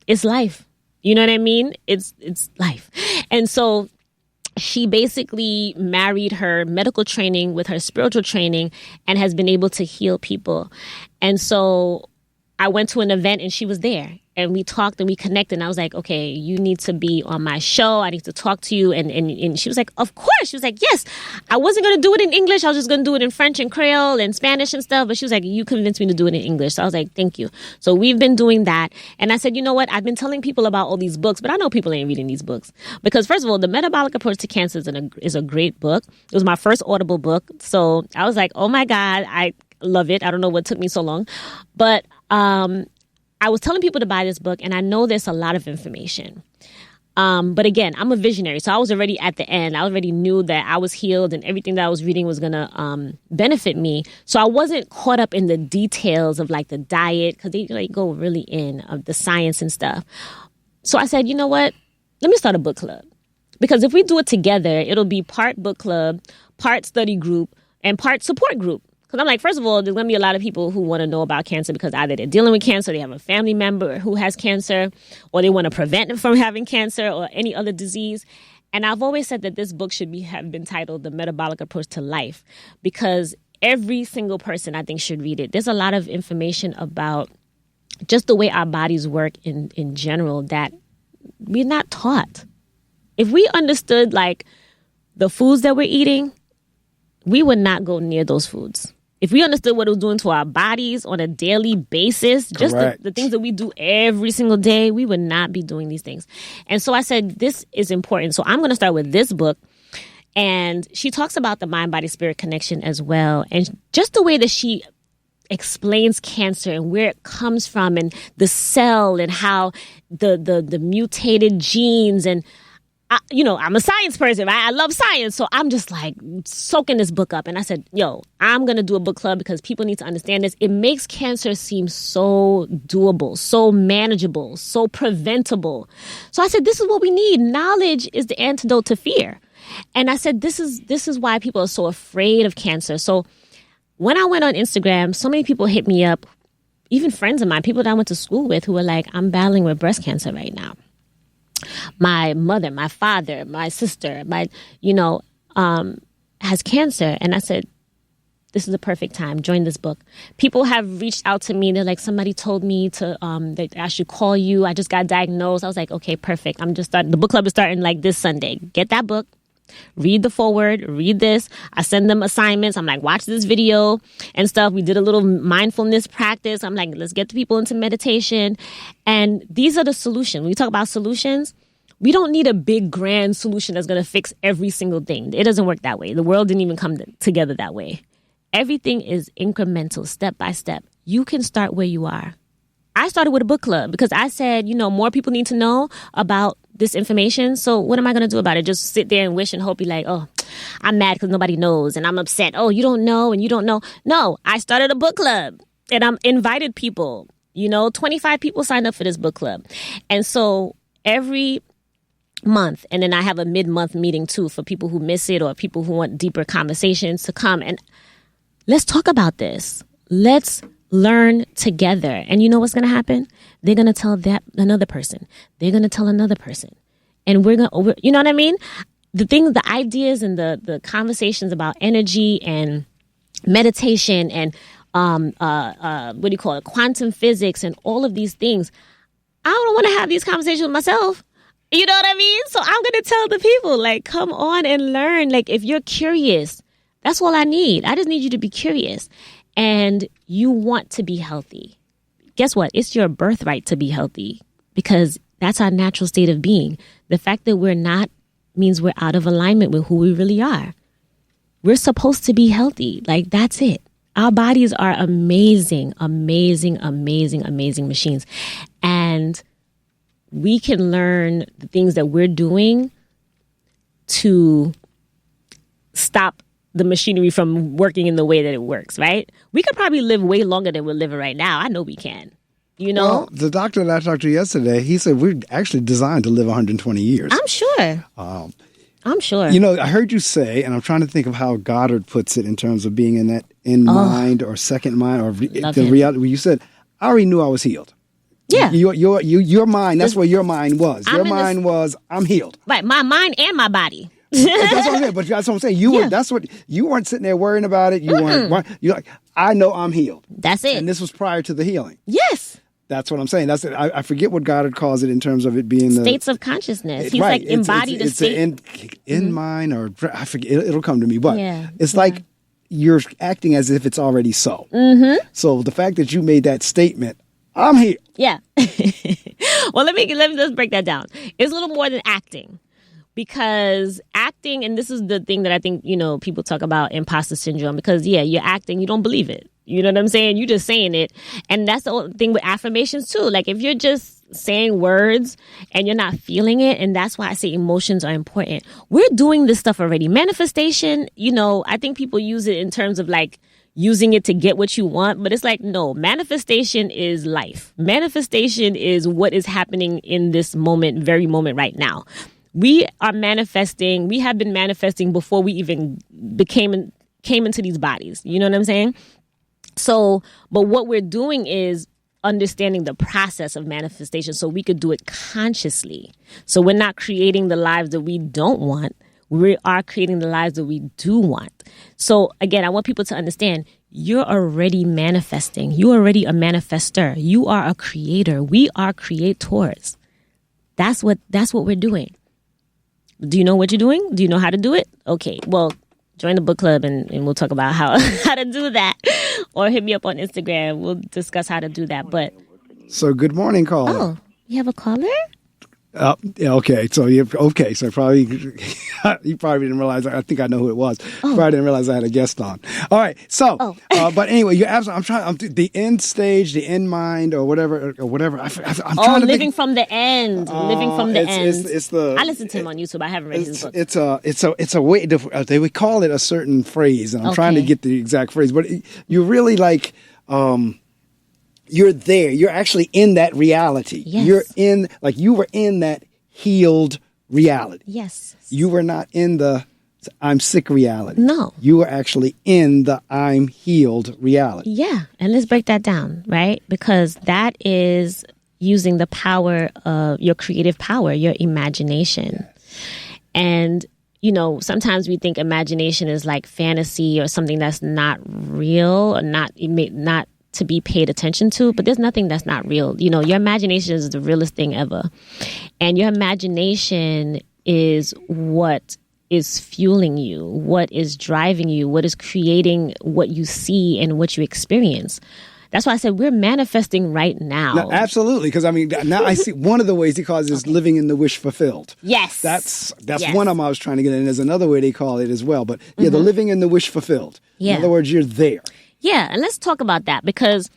It's life. You know what I mean? It's life. And so she basically married her medical training with her spiritual training and has been able to heal people. And so I went to an event and she was there. And we talked and we connected. And I was like, okay, you need to be on my show. I need to talk to you. And she was like, of course. She was like, yes. I wasn't going to do it in English. I was just going to do it in French and Creole and Spanish and stuff. But she was like, you convinced me to do it in English. So I was like, thank you. So we've been doing that. And I said, you know what? I've been telling people about all these books, but I know people ain't reading these books. Because first of all, The Metabolic Approach to Cancer is a great book. It was my first Audible book. So I was like, oh my God, I love it. I don't know what took me so long. But I was telling people to buy this book, and I know there's a lot of information. But again, I'm a visionary, so I was already at the end. I already knew that I was healed and everything that I was reading was going to benefit me. So I wasn't caught up in the details of like the diet, because they like go really in of the science and stuff. So I said, you know what? Let me start a book club. Because if we do it together, it'll be part book club, part study group, and part support group. Because I'm like, first of all, there's going to be a lot of people who want to know about cancer because either they're dealing with cancer, they have a family member who has cancer, or they want to prevent them from having cancer or any other disease. And I've always said that this book should have been titled The Metabolic Approach to Life, because every single person, I think, should read it. There's a lot of information about just the way our bodies work in general that we're not taught. If we understood, like, the foods that we're eating, we would not go near those foods. If we understood what it was doing to our bodies on a daily basis, just the things that we do every single day, we would not be doing these things. And so I said, this is important. So I'm going to start with this book. And she talks about the mind-body-spirit connection as well. And just the way that she explains cancer and where it comes from and the cell and how the mutated genes. And, I'm a science person, right? I love science. So I'm just like soaking this book up. And I said, I'm going to do a book club because people need to understand this. It makes cancer seem so doable, so manageable, so preventable. So I said, this is what we need. Knowledge is the antidote to fear. And I said, this is why people are so afraid of cancer. So when I went on Instagram, so many people hit me up, even friends of mine, people that I went to school with who were like, I'm battling with breast cancer right now. My mother, my father, my sister, has cancer. And I said, this is the perfect time. Join this book. People have reached out to me. They're like, somebody told me that I should call you. I just got diagnosed. I was like, okay, perfect. I'm just starting. The book club is starting like this Sunday. Get that book. Read the foreword, read this. I send them assignments. I'm like, watch this video and stuff. We did a little mindfulness practice. I'm like, let's get the people into meditation. And these are the solutions. When we talk about solutions, we don't need a big grand solution that's going to fix every single thing. It doesn't work that way. The world didn't even come together that way. Everything is incremental, step by step. You can start where you are. I started with a book club because I said, more people need to know about this information. So what am I going to do about it? Just sit there and wish and hope, be like, oh, I'm mad because nobody knows and I'm upset. Oh, you don't know and you don't know. No, I started a book club and I'm invited people. 25 people signed up for this book club. And so every month, and then I have a mid-month meeting too for people who miss it or people who want deeper conversations to come. And let's talk about this. Let's learn together. And you know what's going to happen? They're going to tell that another person. They're going to tell another person. And we're going to, you know what I mean? The ideas and the conversations about energy and meditation and quantum physics and all of these things. I don't want to have these conversations with myself. You know what I mean? So I'm going to tell the people, like, come on and learn. Like, if you're curious, that's all I need. I just need you to be curious. And you want to be healthy. Guess what? It's your birthright to be healthy because that's our natural state of being. The fact that we're not means we're out of alignment with who we really are. We're supposed to be healthy. Like, that's it. Our bodies are amazing, amazing, amazing, amazing machines. And we can learn the things that we're doing to stop the machinery from working in the way that it works, right? We could probably live way longer than we're living right now. I know we can. Well, the doctor that I talked to yesterday, he said we're actually designed to live 120 years. I'm sure. I'm sure. I heard you say, and I'm trying to think of how Goddard puts it in terms of being in that mind or second mind or the reality. Where you said, I already knew I was healed. Yeah. Your mind, that's where your mind was. Your mind was, I'm healed. Right. My mind and my body. That's what I'm saying. But that's what I'm saying. You weren't sitting there worrying about it. You're like, I know I'm healed. That's it. And this was prior to the healing. Yes. That's what I'm saying. That's it. I forget what Goddard calls it in terms of it being the states of consciousness. He's like embodied a state. It's in mind, or I forget. It'll come to me. But it's like you're acting as if it's already so. Mm-hmm. So the fact that you made that statement, I'm here. Yeah. Well, let me just break that down. It's a little more than acting. Because acting, and this is the thing that I think, people talk about imposter syndrome, because, you're acting, you don't believe it. You know what I'm saying? You're just saying it. And that's the whole thing with affirmations, too. Like, if you're just saying words and you're not feeling it, and that's why I say emotions are important. We're doing this stuff already. Manifestation, I think people use it in terms of, like, using it to get what you want. But it's like, no, manifestation is life. Manifestation is what is happening in this very moment right now. We are manifesting. We have been manifesting before we even came into these bodies. You know what I'm saying? So, but what we're doing is understanding the process of manifestation so we could do it consciously. So we're not creating the lives that we don't want. We are creating the lives that we do want. So again, I want people to understand you're already manifesting. You're already a manifestor. You are a creator. We are creators. That's what we're doing. Do you know what you're doing? Do you know how to do it? Okay, well, join the book club and we'll talk about how to do that. Or hit me up on Instagram. We'll discuss how to do that. But so good morning, caller. Oh, you have a caller? Yeah, okay. So probably you probably didn't realize. I think I know who it was. Probably didn't realize I had a guest on. All right. So, but anyway, you're absolutely. I'm the end stage, the end mind, or whatever. I'm trying to living think. from the end. Living from the end. It's the. I listened to him on YouTube. I haven't read his book. It's a way. They would call it a certain phrase, and I'm trying to get the exact phrase. But you really like. You're there. You're actually in that reality. Yes. You're in, like you were in that healed reality. Yes. You were not in the I'm sick reality. No. You were actually in the I'm healed reality. Yeah. And let's break that down, right? Because that is using the power of your creative power, your imagination. And, sometimes we think imagination is like fantasy or something that's not real or not to be paid attention to, but there's nothing that's not real. Your imagination is the realest thing ever. And your imagination is what is fueling you, what is driving you, what is creating what you see and what you experience. That's why I said we're manifesting right now. No, absolutely, because now I see one of the ways he calls it is living in the wish fulfilled. Yes. That's one of them I was trying to get in. There's another way they call it as well. But the living in the wish fulfilled. Yeah. In other words, you're there. Yeah, and let's talk about that because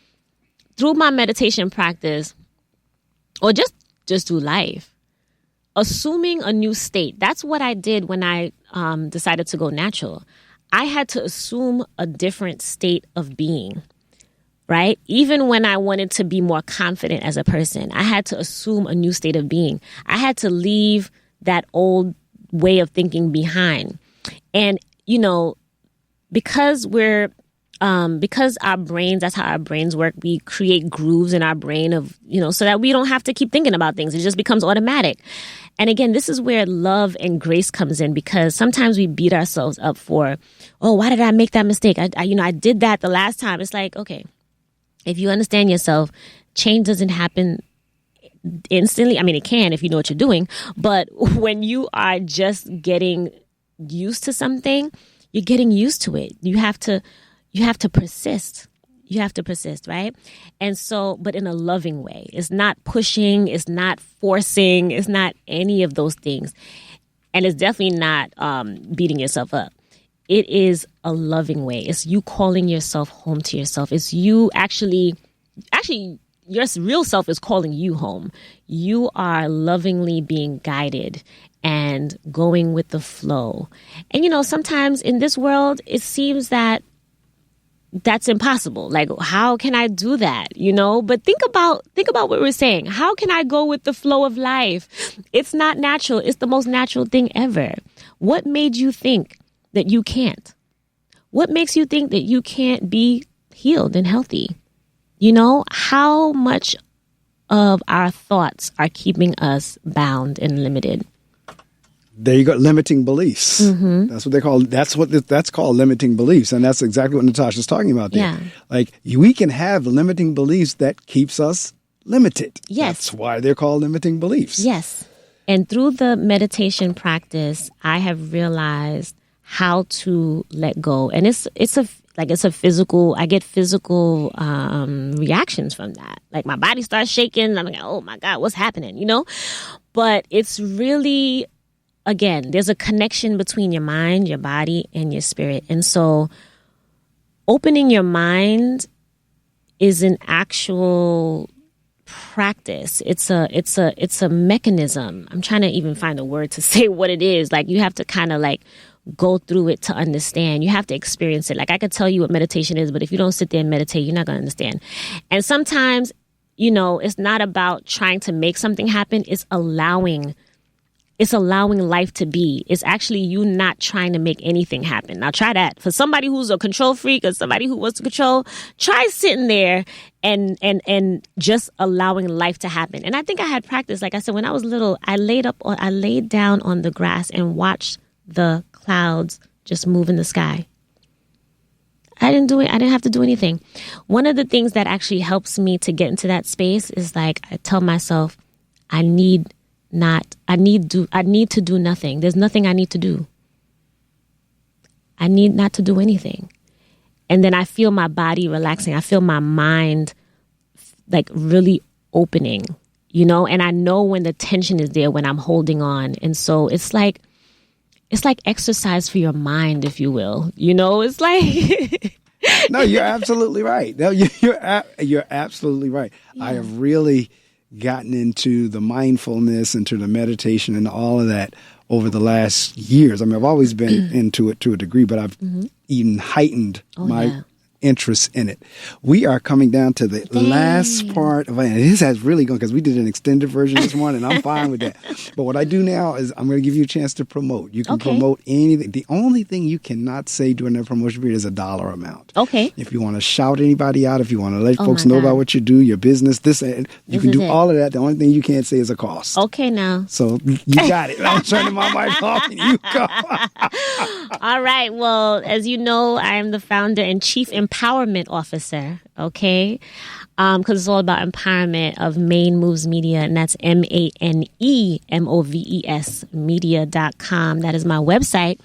through my meditation practice, or just through life, assuming a new state, that's what I did when I decided to go natural. I had to assume a different state of being, right? Even when I wanted to be more confident as a person, I had to assume a new state of being. I had to leave that old way of thinking behind. And, because because our brains, that's how our brains work, we create grooves in our brain of, so that we don't have to keep thinking about things. It just becomes automatic. And again, this is where love and grace comes in, because sometimes we beat ourselves up for, why did I make that mistake? I did that the last time. It's like, okay, if you understand yourself, change doesn't happen instantly. I mean, it can if you know what you're doing. But when you are just getting used to something, you're getting used to it. You have to persist. You have to persist, right? And so, but in a loving way. It's not pushing. It's not forcing. It's not any of those things. And it's definitely not beating yourself up. It is a loving way. It's you calling yourself home to yourself. It's you actually, your real self is calling you home. You are lovingly being guided and going with the flow. And, sometimes in this world, it seems that that's impossible. Like, how can I do that? But think about what we're saying. How can I go with the flow of life? It's not natural. It's the most natural thing ever. What made you think that you can't? What makes you think that you can't be healed and healthy? How much of our thoughts are keeping us bound and limited? There you go, limiting beliefs. Mm-hmm. That's what they call. That's called limiting beliefs, and that's exactly what Natasha's talking about there. Yeah. Like we can have limiting beliefs that keeps us limited. Yes. That's why they're called limiting beliefs. Yes. And through the meditation practice, I have realized how to let go, and it's a physical. I get physical reactions from that. Like my body starts shaking. I'm like, oh my God, what's happening? But it's really. Again, there's a connection between your mind, your body, and your spirit. And so opening your mind is an actual practice. It's a mechanism. I'm trying to even find a word to say what it is. Like you have to kind of like go through it to understand. You have to experience it. Like I could tell you what meditation is, but if you don't sit there and meditate, you're not going to understand. And sometimes, it's not about trying to make something happen. It's allowing life to be. It's actually you not trying to make anything happen. Now try that. For somebody who's a control freak or somebody who wants to control, try sitting there and just allowing life to happen. And I think I had practice. Like I said, when I was little, I laid down on the grass and watched the clouds just move in the sky. I didn't do it. I didn't have to do anything. One of the things that actually helps me to get into that space is like I tell myself, I need to do nothing. There's nothing I need to do. I need not to do anything. And then I feel my body relaxing. I feel my mind like really opening. and I know when the tension is there, when I'm holding on. And so it's like exercise for your mind, if you will. It's like... No, you're absolutely right. No, you're absolutely right. Yeah. I have really gotten into the mindfulness, into the meditation and all of that over the last years. I mean, I've always been into it to a degree, but I've even heightened my interest in it. We are coming down to the last part of it. And this has really gone, because we did an extended version this morning, and I'm fine with that. But what I do now is I'm going to give you a chance to promote. You can promote anything. The only thing you cannot say during that promotion period is a dollar amount. Okay. If you want to shout anybody out, if you want to let folks know about what you do, your business, you can do all of that. The only thing you can't say is a cost. Okay, now. So you got it. I'm turning my mic off and you go. All right. Well, as you know, I am the founder and chief empowerment officer, okay? Because it's all about empowerment of Maine Moves Media, and that's MANEMOVES media.com. That is my website.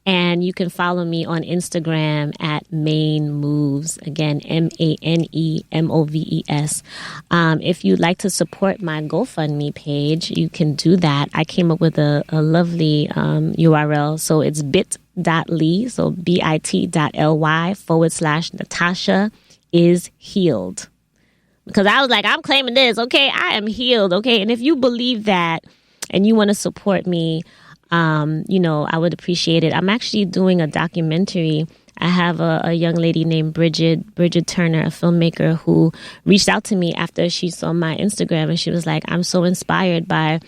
And you can follow me on Instagram at Maine Moves. Again, MANEMOVES. If you'd like to support my GoFundMe page, you can do that. I came up with a lovely URL. So it's bit.ly, so bit.ly/Natasha is healed. Because I was like, I'm claiming this. Okay, I am healed. Okay, and if you believe that and you want to support me, I would appreciate it. I'm actually doing a documentary. I have a young lady named Bridget Turner, a filmmaker, who reached out to me after she saw my Instagram, and she was like, I'm so inspired by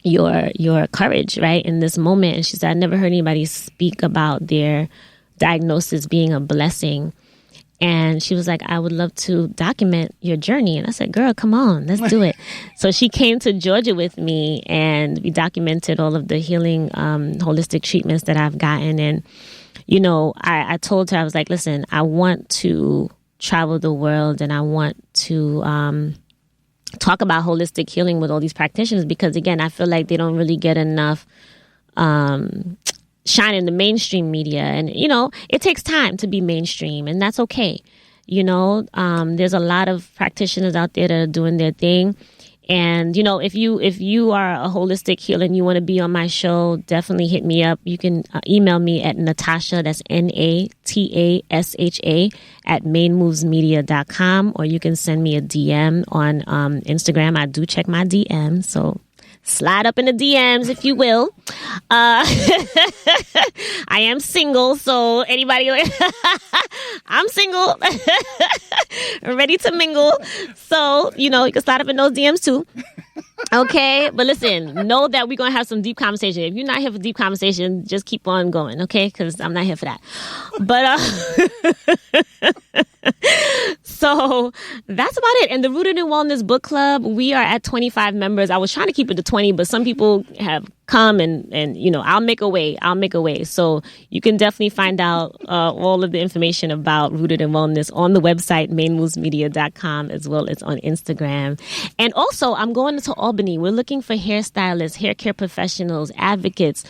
your courage, right, in this moment. And she said, I never heard anybody speak about their diagnosis being a blessing. And she was like, I would love to document your journey. And I said, girl, come on, let's do it. So she came to Georgia with me, and we documented all of the healing, holistic treatments that I've gotten. And, I told her, I was like, listen, I want to travel the world, and I want to talk about holistic healing with all these practitioners, because, again, I feel like they don't really get enough shine in the mainstream media. And, it takes time to be mainstream, and that's okay. There's a lot of practitioners out there that are doing their thing. And, if you are a holistic healer and you want to be on my show, definitely hit me up. You can email me at Natasha, that's Natasha at mainmovesmedia.com, or you can send me a DM on Instagram. I do check my DMs, so slide up in the DMs, if you will. I am single, so anybody I'm single, ready to mingle. So, you can slide up in those DMs too. Okay, but listen, know that we're going to have some deep conversation. If you're not here for deep conversation, just keep on going, okay? Because I'm not here for that. But, so that's about it. And the Rooted in Wellness Book Club, we are at 25 members. I was trying to keep it to 20, but some people have come and I'll make a way. So you can definitely find out all of the information about Rooted in Wellness on the website, mainmovesmedia.com, as well as on Instagram. And also, I'm going to Albany. We're looking for hairstylists, hair care professionals, advocates,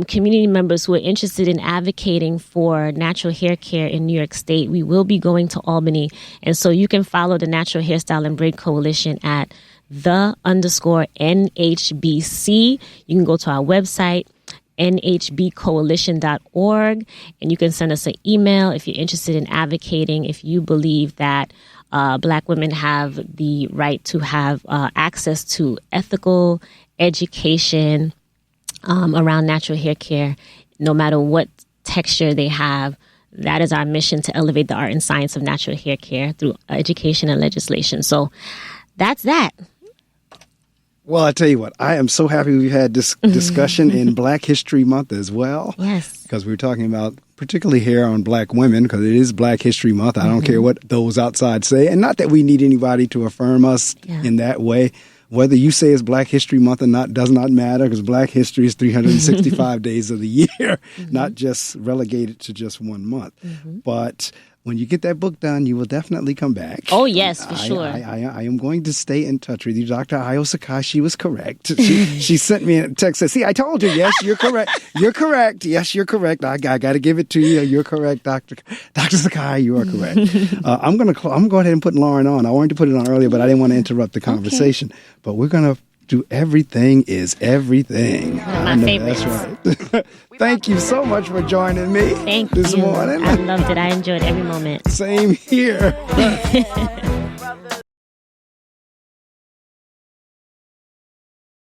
community members who are interested in advocating for natural hair care in New York State. We will be going to Albany. And so you can follow the Natural Hairstyle Braid Coalition at _NHBC. You can go to our website, nhbcoalition.org, and you can send us an email if you're interested in advocating, if you believe that Black women have the right to have access to ethical education around natural hair care, no matter what texture they have. That is our mission, to elevate the art and science of natural hair care through education and legislation. So that's that. Well, I tell you what, I am so happy we've had this discussion in Black History Month as well. Yes. Because we were talking about particularly hair on Black women, because it is Black History Month. I don't care what those outside say. And not that we need anybody to affirm us in that way. Whether you say it's Black History Month or not does not matter, because Black history is 365 days of the year, not just relegated to just one month. But when you get that book done, you will definitely come back. Oh, yes, for sure. I am going to stay in touch with you. Dr. Ayo Sakai, she was correct. She sent me a text that said, see, I told you, yes, you're correct. You're correct. Yes, you're correct. I got to give it to you. You're correct, Dr. Sakai, you are correct. I'm going to go ahead and put Lauren on. I wanted to put it on earlier, but I didn't want to interrupt the conversation. Okay. But we're going to do Everything is Everything. One of my favorites. That's right. Thank you so much for joining me this morning. I loved it. I enjoyed every moment. Same here.